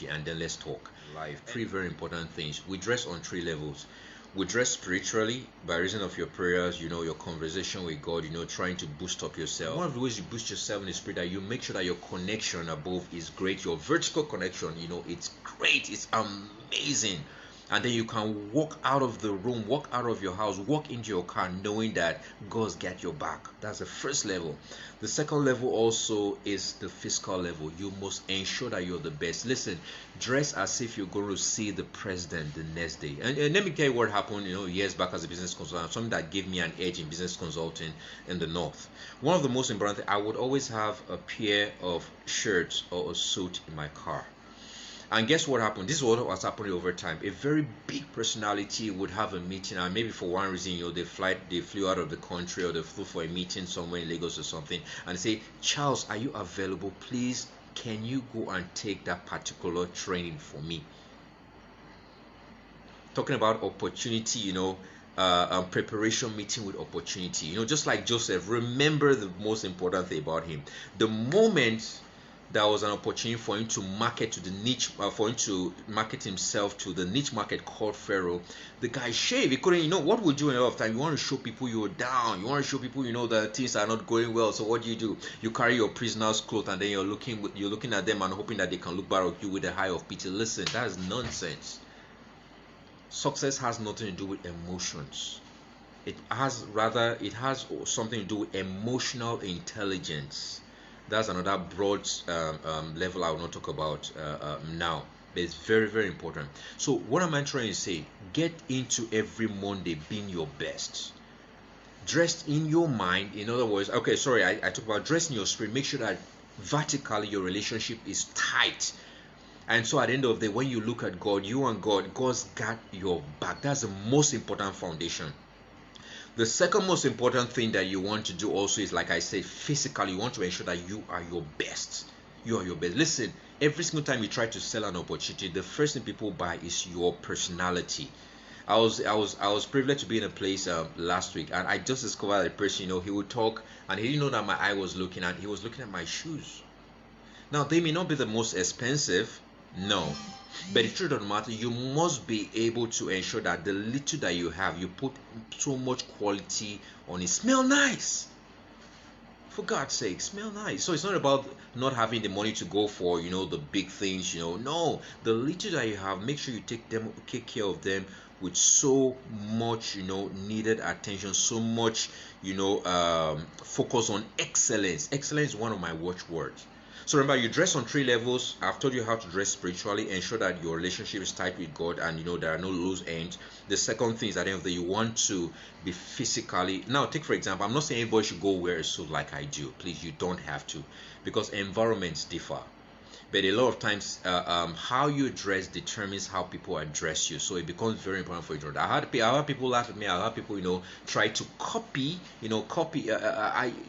and then let's talk. Life, 3 very important things. We dress on 3 levels. We dress spiritually by reason of your prayers, your conversation with God, trying to boost up yourself. One of the ways you boost yourself in the spirit, that you make sure that your connection above is great. Your vertical connection, it's great, it's amazing. And then you can walk out of the room, walk out of your house, walk into your car knowing that God's got your back. That's the first level. The second level also is the physical level. You must ensure that you're the best. Listen, dress as if you're going to see the president the next day. And let me tell you what happened, years back as a business consultant, something that gave me an edge in business consulting in the North. One of the most important things, I would always have a pair of shirts or a suit in my car. And guess what happened? This is what was happening over time. A very big personality would have a meeting, and maybe for one reason, they flew out of the country, or they flew for a meeting somewhere in Lagos or something, and say, Charles, are you available? Please, can you go and take that particular training for me? Talking about opportunity, preparation meeting with opportunity. Just like Joseph, remember the most important thing about him. The moment there was an opportunity for him to market to the niche, for him to market himself to the niche market called Pharaoh, the guy shaved. He couldn't, what would you do in a lot of time? You want to show people you're down. You want to show people, that things are not going well. So what do? You carry your prisoner's clothes, and then you're looking at them and hoping that they can look back at you with a high of pity. Listen, that is nonsense. Success has nothing to do with emotions. It has something to do with emotional intelligence. That's another broad level I will not talk about now, but it's very, very important. So what am I trying to say? Get into every Monday being your best. Dressed in your mind, in other words, okay, sorry, I talked about dressing your spirit. Make sure that vertically your relationship is tight. And so at the end of the day, when you look at God, you and God's got your back. That's the most important foundation. The second most important thing that you want to do also is, like I said, physically, you want to ensure that you are your best. You are your best. Listen, every single time you try to sell an opportunity, the first thing people buy is your personality. I was privileged to be in a place last week, and I just discovered a person, he would talk, and he didn't know that my eye was looking at. He was looking at my shoes. Now, they may not be the most expensive, no. But the truth of the matter, you must be able to ensure that the little that you have, you put so much quality on it. Smell nice. For God's sake, smell nice. So it's not about not having the money to go for, the big things, No, the little that you have, make sure you take care of them with so much, needed attention, so much, focus on excellence. Excellence is one of my watchwords. So remember, you dress on 3 levels. I've told you how to dress spiritually. Ensure that your relationship is tight with God, and there are no loose ends. The second thing is, at the end of the day, you want to be physically. Now, take for example, I'm not saying everybody should go wear a suit like I do. Please, you don't have to, because environments differ. But a lot of times, how you dress determines how people address you. So it becomes very important for you to know. I had people laugh at me. I had people, try to copy. Copy.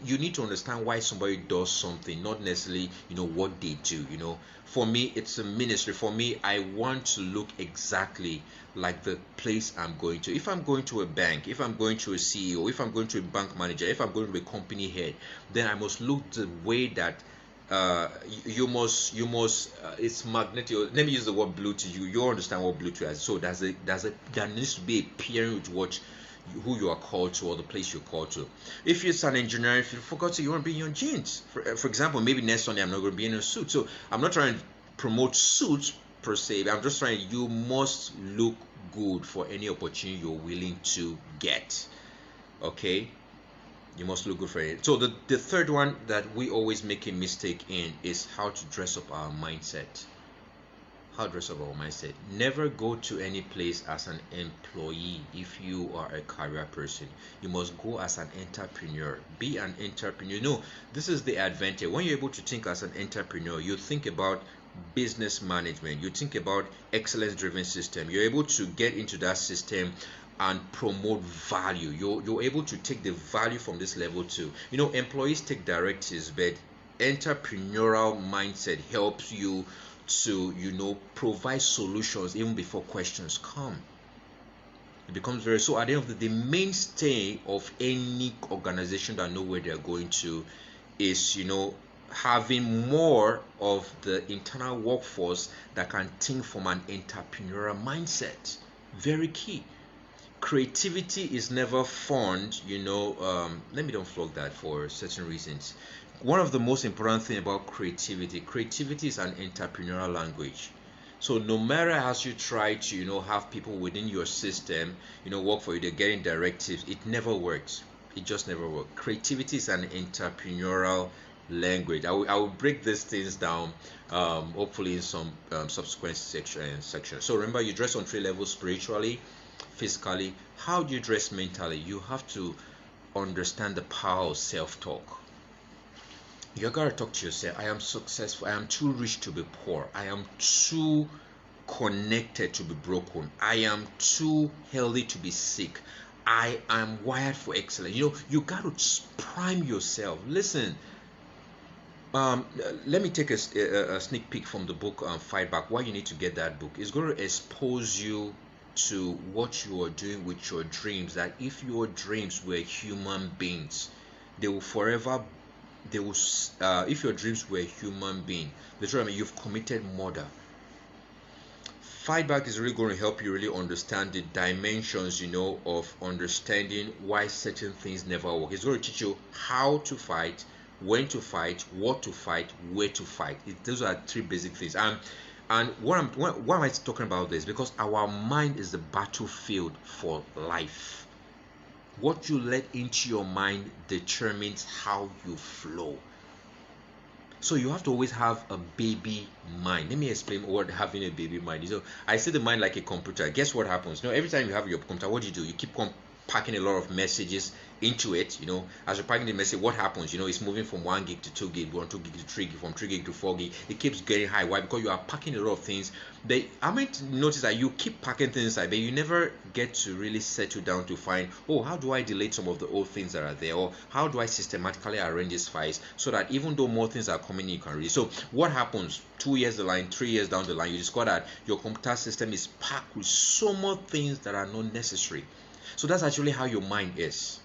You need to understand why somebody does something, not necessarily, what they do. For me, it's a ministry. For me, I want to look exactly like the place I'm going to. If I'm going to a bank, if I'm going to a CEO, if I'm going to a bank manager, if I'm going to a company head, then I must look the way that you must it's magnetic. Let me use the word blue to you understand what blue to is. So there needs to be a pairing with what who you are called to, or the place you're called to. If it's an engineering field, for God's sake, you want to be in your jeans. For example, maybe next Sunday I'm not going to be in a suit. So I'm not trying to promote suits per se. I'm just trying, you must look good for any opportunity you're willing to get. Okay, you must look good for it. So the third one that we always make a mistake in is how to dress up our mindset. How to dress up our mindset. Never go to any place as an employee. If you are a career person, you must go as an entrepreneur. Be an entrepreneur. No, this is the advantage. When you're able to think as an entrepreneur, you think about business management, you think about excellence driven system. You're able to get into that system and promote value. You're able to take the value from this level too. Employees take directives, but entrepreneurial mindset helps you to provide solutions even before questions come. It becomes very, so at the end of the mainstay of any organization that know where they're going to is having more of the internal workforce that can think from an entrepreneurial mindset. Very key. Creativity is never fund. Let me don't flog that for certain reasons. One of the most important thing about creativity is an entrepreneurial language. So no matter as you try to have people within your system work for you, they're getting directives, it never works. It just never works. Creativity is an entrepreneurial language. I will break these things down hopefully in some subsequent section. So remember, you dress on 3 levels: spiritually, physically. How do you dress mentally? You have to understand the power of self-talk. You gotta talk to yourself. I am successful. I am too rich to be poor. I am too connected to be broken. I am too healthy to be sick. I am wired for excellence. You gotta prime yourself. Listen, let me take a sneak peek from the book Fight Back. Why you need to get that book? It's going to expose you to what you are doing with your dreams. That if your dreams were human beings, they will forever. If your dreams were human being, literally, you've committed murder. Fight Back is really going to help you really understand the dimensions, of understanding why certain things never work. It's going to teach you how to fight, when to fight, what to fight, where to fight. Those are 3 basic things. And why am I talking about this? Because our mind is the battlefield for life. What you let into your mind determines how you flow. So you have to always have a baby mind. Let me explain what having a baby mind is. I see the mind like a computer. Guess what happens? Every time you have your computer, what do? You keep packing a lot of messages into it. As you're packing the message, what happens? It's moving from 1 gig to 2 gig, from 2 gig to 3 gig, from 3 gig to 4 gig. It keeps getting high. Why? Because you are packing a lot of things. I might notice that you keep packing things inside, but you never get to really settle down to find, how do I delete some of the old things that are there, or how do I systematically arrange these files so that even though more things are coming in, you can read. So what happens 2 years down the line, 3 years down the line, you discover that your computer system is packed with so much things that are not necessary. So that's actually how your mind is.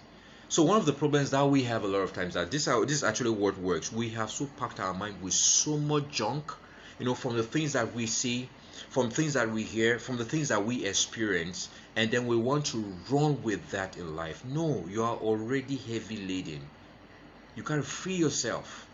So one of the problems that we have a lot of times, that this is actually what works. We have so packed our mind with so much junk, from the things that we see, from things that we hear, from the things that we experience, and then we want to run with that in life. No, you are already heavy laden. You gotta free yourself.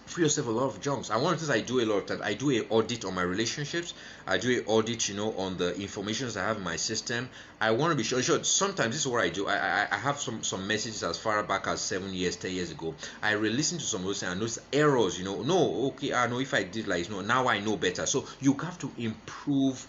free yourself a lot of junks. And one of the things I do a lot of times, I do a audit on my relationships. I do a audit, on the informations I have in my system. I want to be sure. Sometimes this is what I do. I have some messages as far back as 7 years, 10 years ago. I re-listen to some of those and I notice errors. No, okay, I know if I did like no, now I know better. So you have to improve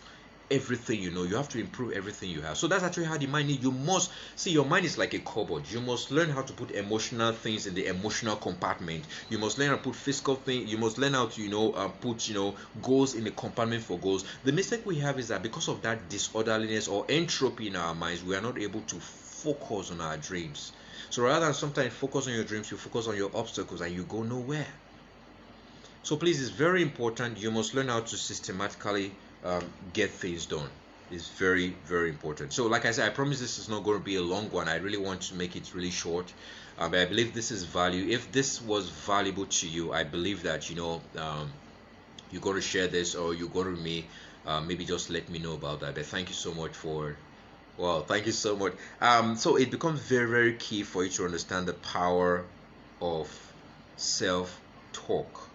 everything. You have to improve everything you have. So that's actually how the mind is. You must see, your mind is like a cupboard. You must learn how to put emotional things in the emotional compartment. You must learn how to put physical things. You must learn how to put goals in the compartment for goals. The mistake we have is that because of that disorderliness or entropy in our minds, we are not able to focus on our dreams. So rather than sometimes focus on your dreams, you focus on your obstacles and you go nowhere. So please, it's very important. You must learn how to systematically get things done. It's very, very important. So like I said, I promise this is not going to be a long one. I really want to make it really short. But I believe this is value. If this was valuable to you, I believe that you're going to share this, or you go to me, maybe just let me know about that. But thank you so much thank you so much. So it becomes very, very key for you to understand the power of self-talk.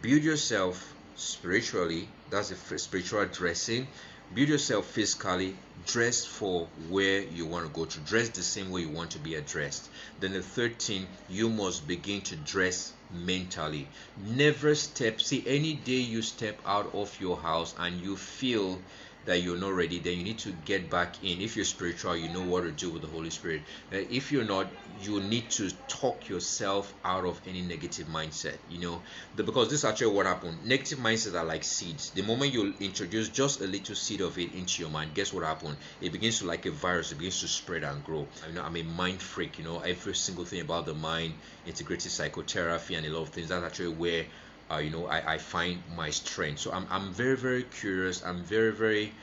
Build yourself spiritually, that's the spiritual dressing. Build yourself physically, dress for where you want to go, to dress the same way you want to be addressed. Then the third thing, you must begin to dress mentally. Never see, any day you step out of your house and you feel that you're not ready, then you need to get back in. If you're spiritual, you know what to do with the Holy Spirit. If you're not, you need to talk yourself out of any negative mindset. Because this is actually what happened. Negative mindsets are like seeds. The moment you introduce just a little seed of it into your mind, guess what happened? It begins to, like a virus, it begins to spread and grow. I'm a mind freak. Every single thing about the mind, integrative psychotherapy, and a lot of things. That's actually where I find my strength. So I'm very, very curious. I'm very, very,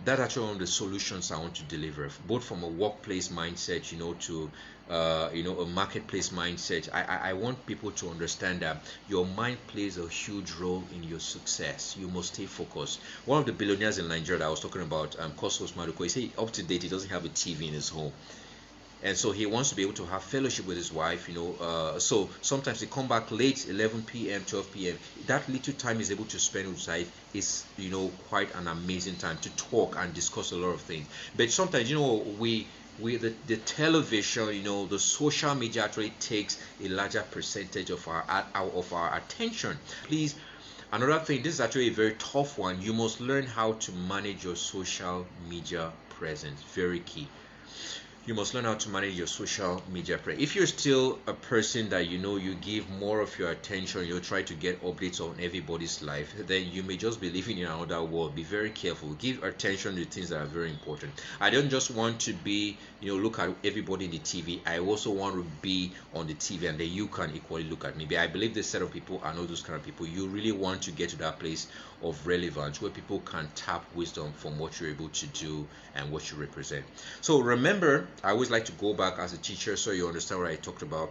that's actually one of the solutions I want to deliver, both from a workplace mindset, to a marketplace mindset. I want people to understand that your mind plays a huge role in your success. You must stay focused. One of the billionaires in Nigeria that I was talking about, Kostos Maduko, he said up to date he doesn't have a TV in his home. And so he wants to be able to have fellowship with his wife, so sometimes they come back late, 11 p.m., 12 p.m. That little time he's able to spend with his wife is, quite an amazing time to talk and discuss a lot of things. But sometimes, the television, the social media actually takes a larger percentage of our attention. Please, another thing, this is actually a very tough one. You must learn how to manage your social media presence. Very key. You must learn how to manage your social media presence. If you're still a person that you give more of your attention, you try to get updates on everybody's life, then you may just be living in another world. Be very careful. Give attention to things that are very important. I don't just want to be, look at everybody in the TV. I also want to be on the TV, and then you can equally look at me. But I believe this set of people are not those kind of people. You really want to get to that place of relevance where people can tap wisdom from what you're able to do and what you represent. So remember, I always like to go back as a teacher so you understand what I talked about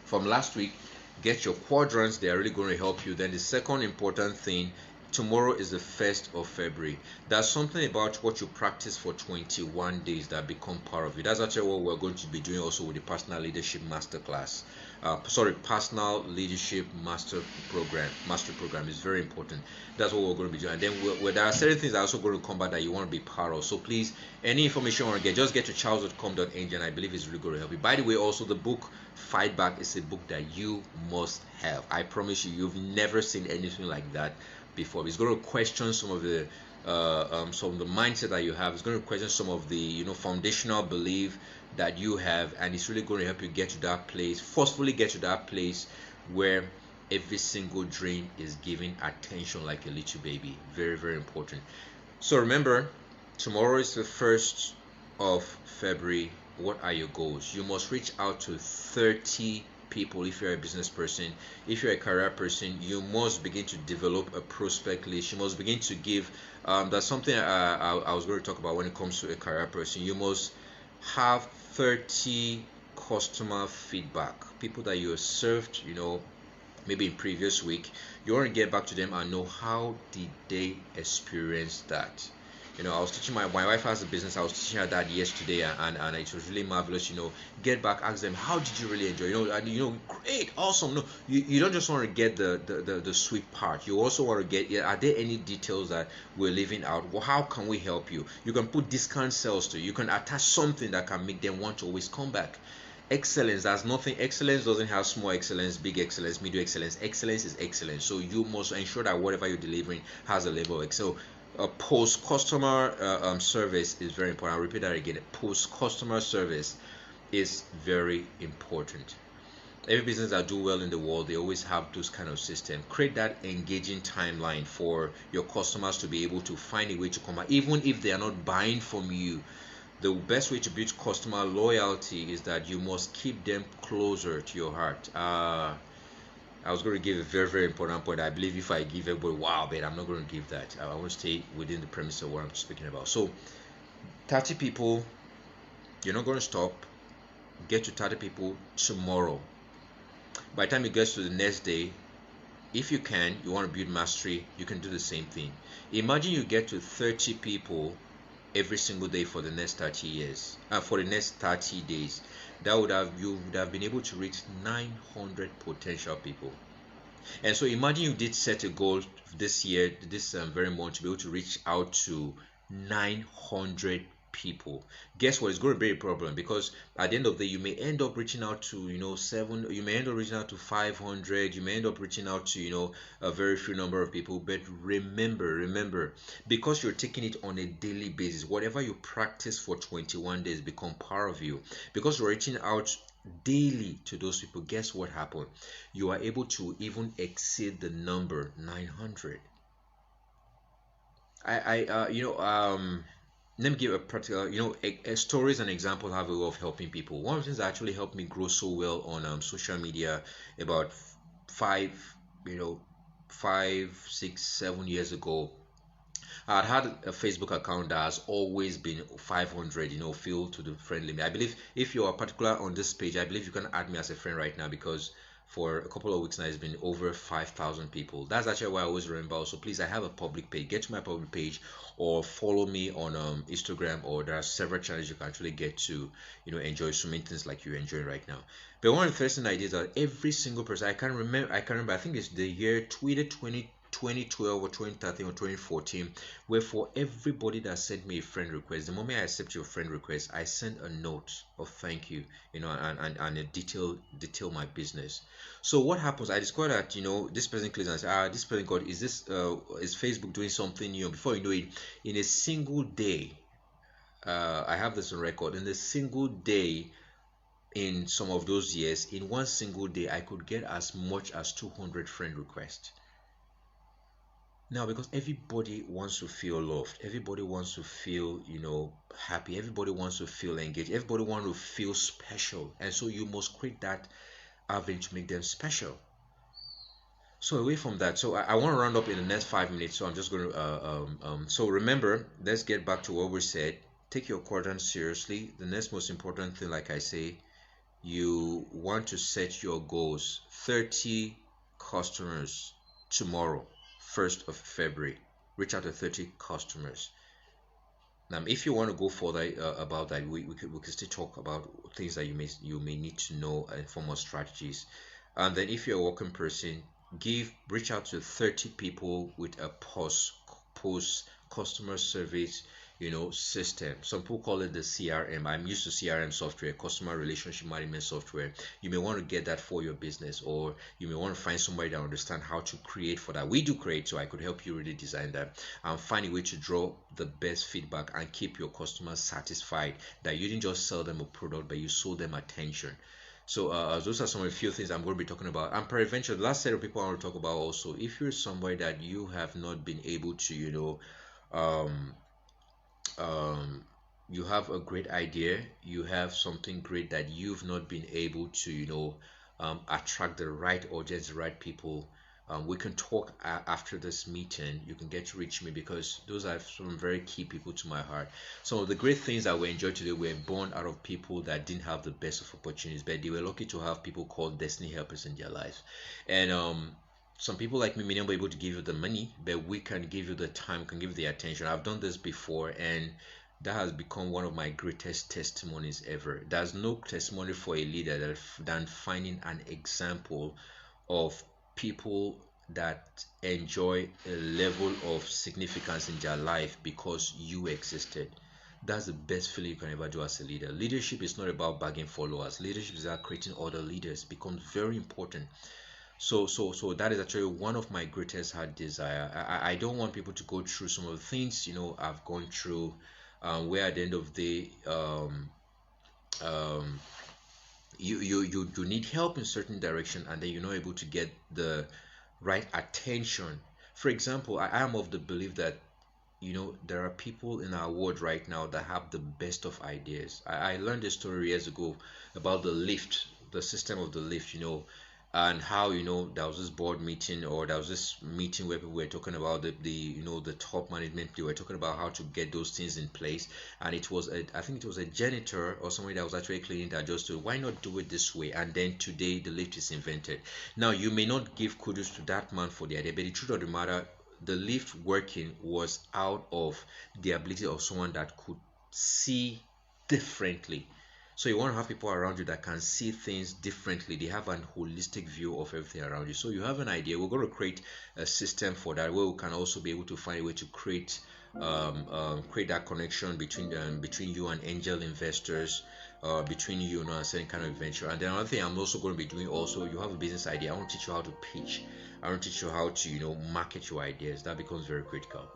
from last week. Get your quadrants, they are really going to help you. Then the second important thing, tomorrow is the 1st of February. There's something about what you practice for 21 days that become part of it. That's actually what we're going to be doing also with the Personal Leadership Masterclass. Personal Leadership Master Program is very important. That's what we're going to be doing. And then there are certain things that are also going to come back that you want to be part of. So please, any information you want to get, just get to charles.com.ng, and I believe it's really going to help you. By the way, also the book Fight Back is a book that you must have. I promise you, you've never seen anything like that before. It's going to question some of the mindset that you have. It's going to question some of the foundational belief that you have, and it's really going to help you get to that place, forcefully get to that place where every single dream is given attention like a little baby. Very, very important. So remember, tomorrow is the 1st of February. What are your goals? You must reach out to 30 people. If you're a business person, if you're a career person, you must begin to develop a prospect list. You must begin to give that's something I was going to talk about when it comes to a career person. You must have 30 customer feedback, people that you have served, maybe in previous week. You want to get back to them and know how did they experience that. I was teaching my wife has a business. I was teaching her that yesterday, and it was really marvelous. Get back, ask them, how did you really enjoy? And great, awesome. No, you don't just want to get the sweet part. You also want to get, yeah, are there any details that we're leaving out? Well, how can we help you? You can put discount sales to. You can attach something that can make them want to always come back. Excellence, there's nothing. Excellence doesn't have small excellence, big excellence, medium excellence. Excellence is excellence. So you must ensure that whatever you're delivering has a level of excel. Post customer service is very important. I'll repeat that again. Post customer service is very important. Every business that do well in the world, they always have those kind of system. Create that engaging timeline for your customers to be able to find a way to come out, even if they are not buying from you. The best way to build customer loyalty is that you must keep them closer to your heart. I was going to give a very, very important point. I believe if I give everybody, wow, but I'm not going to give that. I want to stay within the premise of what I'm speaking about. So, 30 people, you're not going to stop. Get to 30 people tomorrow. By the time it gets to the next day, if you can, you want to build mastery, you can do the same thing. Imagine you get to 30 people every single day for the next 30 years, for the next 30 days. You would have been able to reach 900 potential people. And so imagine you did set a goal this year, this very month, to be able to reach out to 900 people. Guess what? It's going to be a problem, because at the end of the day, you may end up reaching out to, you may end up reaching out to 500, you may end up reaching out to, a very few number of people. But remember, because you're taking it on a daily basis, whatever you practice for 21 days become part of you. Because you're reaching out daily to those people, guess what happened? You are able to even exceed the number 900. Let me give a practical, stories and example have a way of helping people. One of the things that actually helped me grow so well on social media about five, 5, 6, 7 years ago. I'd had a Facebook account that has always been 500, filled to the friend limit. I believe if you are particular on this page, I believe you can add me as a friend right now, because for a couple of weeks now it's been over 5,000 people. That's actually why I always remember. Also, please, I have a public page. Get to my public page or follow me on Instagram, or there are several channels you can actually get to, enjoy so many things like you're enjoying right now. But one of the first things I did is that every single person, I think it's the year 2012 or 2013 or 2014, where for everybody that sent me a friend request, the moment I accept your friend request, I send a note of thank you, and a detail my business. So what happens? I discovered that this person clicks and says, this person got, is Facebook doing something new? Before you know it, in a single day, I have this on record. In a single day, in some of those years, in one single day, I could get as much as 200 friend requests. Now, because everybody wants to feel loved, everybody wants to feel, happy, everybody wants to feel engaged, everybody wants to feel special, and so you must create that avenue to make them special. So away from that, so I want to round up in the next 5 minutes. So I'm just going to, so remember, let's get back to what we said. Take your quadrant seriously. The next most important thing, like I say, you want to set your goals. 30 customers tomorrow. 1st of February, reach out to 30 customers. Now, if you want to go further about that, we can still talk about things that you may need to know and form of strategies. And then, if you're a working person, reach out to 30 people with a post customer service system. Some people call it the CRM. I'm used to CRM software, customer relationship management software. You may want to get that for your business, or you may want to find somebody that understands how to create for that. We do create, so I could help you really design that and find a way to draw the best feedback and keep your customers satisfied, that you didn't just sell them a product, but you sold them attention. So those are some of the few things I'm going to be talking about. And peradventure, the last set of people I want to talk about also, if you're somebody that you have not been able to, you have a great idea, you have something great that you've not been able to attract the right audience, the right people, we can talk after this meeting. You can get to reach me, because those are some very key people to my heart. Some of the great things that we enjoy today were born out of people that didn't have the best of opportunities, but they were lucky to have people called destiny helpers in their lives. And some people like me may not be able to give you the money, but we can give you the time, can give you the attention. I've done this before, and that has become one of my greatest testimonies ever. There's no testimony for a leader than finding an example of people that enjoy a level of significance in their life because you existed. That's the best feeling you can ever do as a leader. Leadership is not about bagging followers. Leadership is about creating other leaders. It becomes very important. So that is actually one of my greatest heart desire. I don't want people to go through some of the things I've gone through, where at the end of the day, you need help in certain direction, and then you're not able to get the right attention. For example, I am of the belief that there are people in our world right now that have the best of ideas. I learned a story years ago about the lift, the system of the lift, and how there was this board meeting, or there was this meeting where people were talking about the top management. They were talking about how to get those things in place, and I think it was a janitor or somebody that was actually cleaning that just told, why not do it this way? And then today the lift is invented. Now you may not give kudos to that man for the idea, but the truth of the matter, the lift working was out of the ability of someone that could see differently. So you want to have people around you that can see things differently. They have an holistic view of everything around you. So you have an idea. We're going to create a system for that, where we can also be able to find a way to create that connection between you and angel investors, between you and a certain kind of venture. And then another thing I'm also going to be doing, also, you have a business idea, I want to teach you how to pitch. I want to teach you how to market your ideas. That becomes very critical.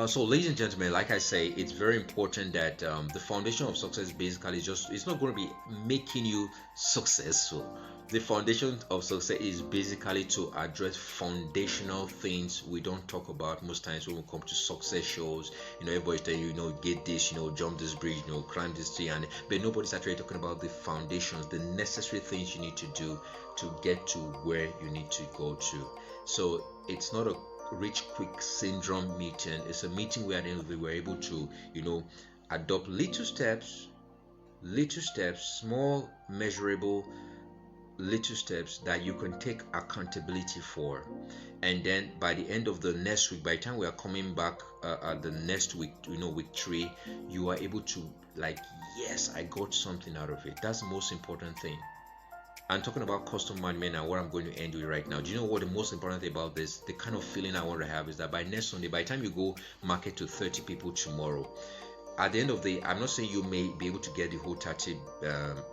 So ladies and gentlemen, like I say, it's very important that the foundation of success basically it's not going to be making you successful. The foundation of success is basically to address foundational things we don't talk about most times when we come to success shows. Everybody's telling you, get this, jump this bridge, climb this tree, but nobody's actually talking about the foundations, the necessary things you need to do to get to where you need to go to. So it's not a rich quick syndrome meeting. It's a meeting where at the end of the day we're able to adopt little steps, small, measurable little steps that you can take accountability for. And then by the end of the next week, by the time we are coming back at the next week, week 3, you are able to yes, I got something out of it. That's the most important thing. I'm talking about custom management and what I'm going to end with right now. Do you know what the most important thing about this, the kind of feeling I want to have, is that by next Sunday, by the time you go market to 30 people tomorrow, at the end of the day, I'm not saying you may be able to get the whole 30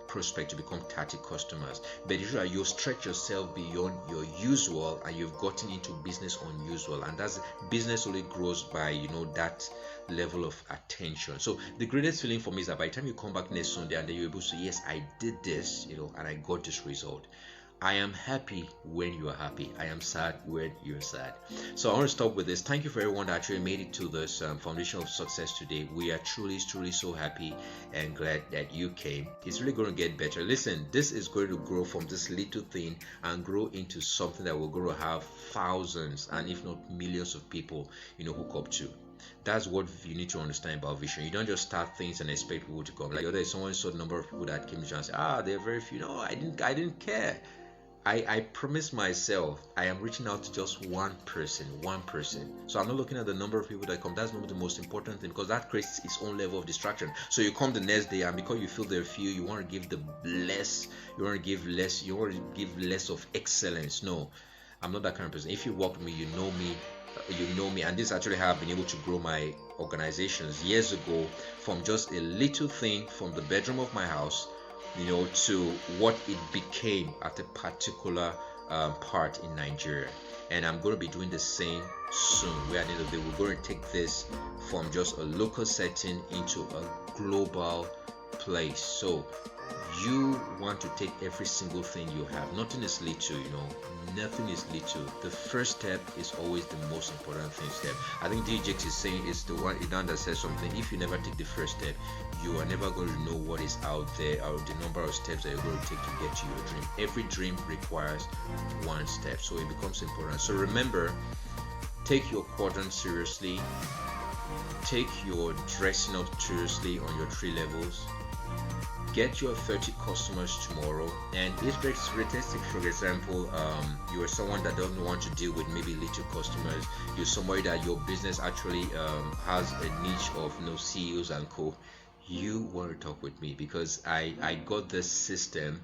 prospect to become 30 customers, but usually you'll stretch yourself beyond your usual, and you've gotten into business unusual, and that's business only grows by that level of attention. So the greatest feeling for me is that by the time you come back next Sunday and then you're able to say, yes, I did this, and I got this result. I am happy when you are happy. I am sad when you're sad. So I want to stop with this. Thank you for everyone that actually made it to this foundation of success today. We are truly so happy and glad that you came. It's really going to get better. Listen, this is going to grow from this little thing and grow into something that we're going to have thousands and if not millions of people hook up to. That's what you need to understand about vision. You don't just start things and expect people to come. Like the other day, someone saw the number of people that came to and said, there are very few. No, I didn't care. I promised myself I am reaching out to just one person. So I'm not looking at the number of people that come. That's not the most important thing, because that creates its own level of distraction. So you come the next day, and because you feel there are few, you want to give less of excellence. No, I'm not that kind of person. If you work with me, you know me, and this is actually how I've been able to grow my organizations years ago, from just a little thing from the bedroom of my house to what it became at a particular part in Nigeria. And I'm going to be doing the same soon, where at the end of the day we're going to take this from just a local setting into a global place. So you want to take every single thing you have. Nothing is little, nothing is little. The first step is always the most important step. I think DJX is saying, it's the one that says something. If you never take the first step, you are never going to know what is out there, or the number of steps that you're going to take to get to your dream. Every dream requires one step, so it becomes important. So remember, take your quadrant seriously, take your dressing up seriously on your 3 levels, get your 30 customers tomorrow, and if it's realistic, for example, you are someone that doesn't want to deal with maybe little customers, you're somebody that your business actually has a niche of CEOs and co, you want to talk with me, because I got this system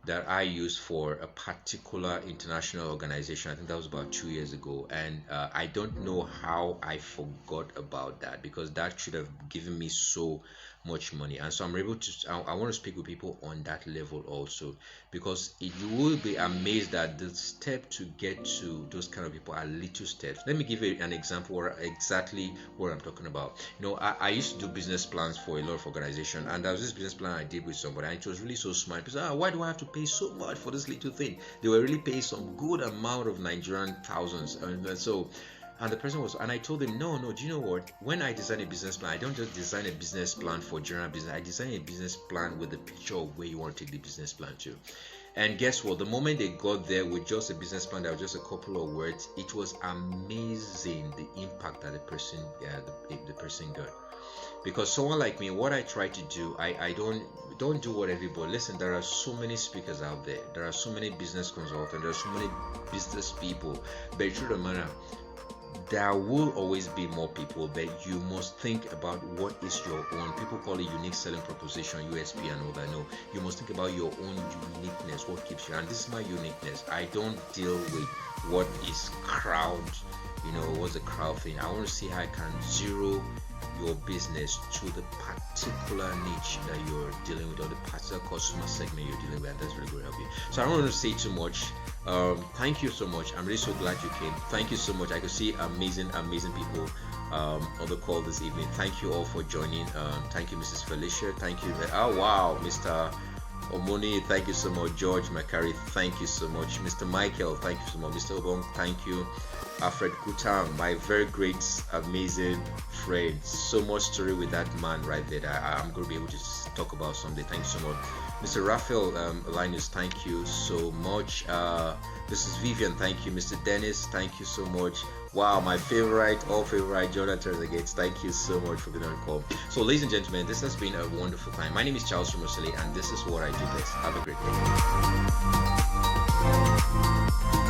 that I used for a particular international organization. I think that was about 2 years ago, and I don't know how I forgot about that, because that should have given me so much money. And so I'm able to, I want to speak with people on that level also, because you will be amazed that the step to get to those kind of people are little steps. Let me give you an example or exactly what I'm talking about. I used to do business plans for a lot of organizations, and there was this business plan I did with somebody, and it was really so smart. People said, why do I have to pay so much for this little thing? They were really paying some good amount of Nigerian thousands, and the person was, and I told him, no, do you know what? When I design a business plan, I don't just design a business plan for general business. I design a business plan with a picture of where you want to take the business plan to. And guess what? The moment they got there with just a business plan that was just a couple of words, it was amazing the impact that the person got. Because someone like me, what I try to do, I don't do what everybody. Listen, there are so many speakers out there. There are so many business consultants. There are so many business people. But truth of the matter, there will always be more people, but you must think about what is your own. People call it unique selling proposition, USP, and all that. No, you must think about your own uniqueness, what keeps you. And this is my uniqueness. I don't deal with what is crowd, what's the crowd thing. I want to see how I can zero your business to the particular niche that you're dealing with, or the particular customer segment you're dealing with, and that's really going to help you. So I don't want to say too much. Thank you so much. I'm really so glad you came. Thank you so much. I could see amazing people on the call this evening. Thank you all for joining. Thank you, Mrs. Felicia. Thank you. Oh wow, Mr. Omoni, thank you so much. George Macari, thank you so much. Mr. Michael, thank you so much. Mr. Obong, thank you. Alfred Kutang, my very great, amazing friend. So much story with that man right there that I'm going to be able to talk about someday. Thank you so much. Mr. Raphael Linus, thank you so much. Mrs. Vivian, thank you. Mr. Dennis, thank you so much. Wow, my all favorite Jonathan Gates, thank you so much for being on the call. So ladies and gentlemen, this has been a wonderful time. My name is Charles Rumoseli, and this is what I do best. Have a great day.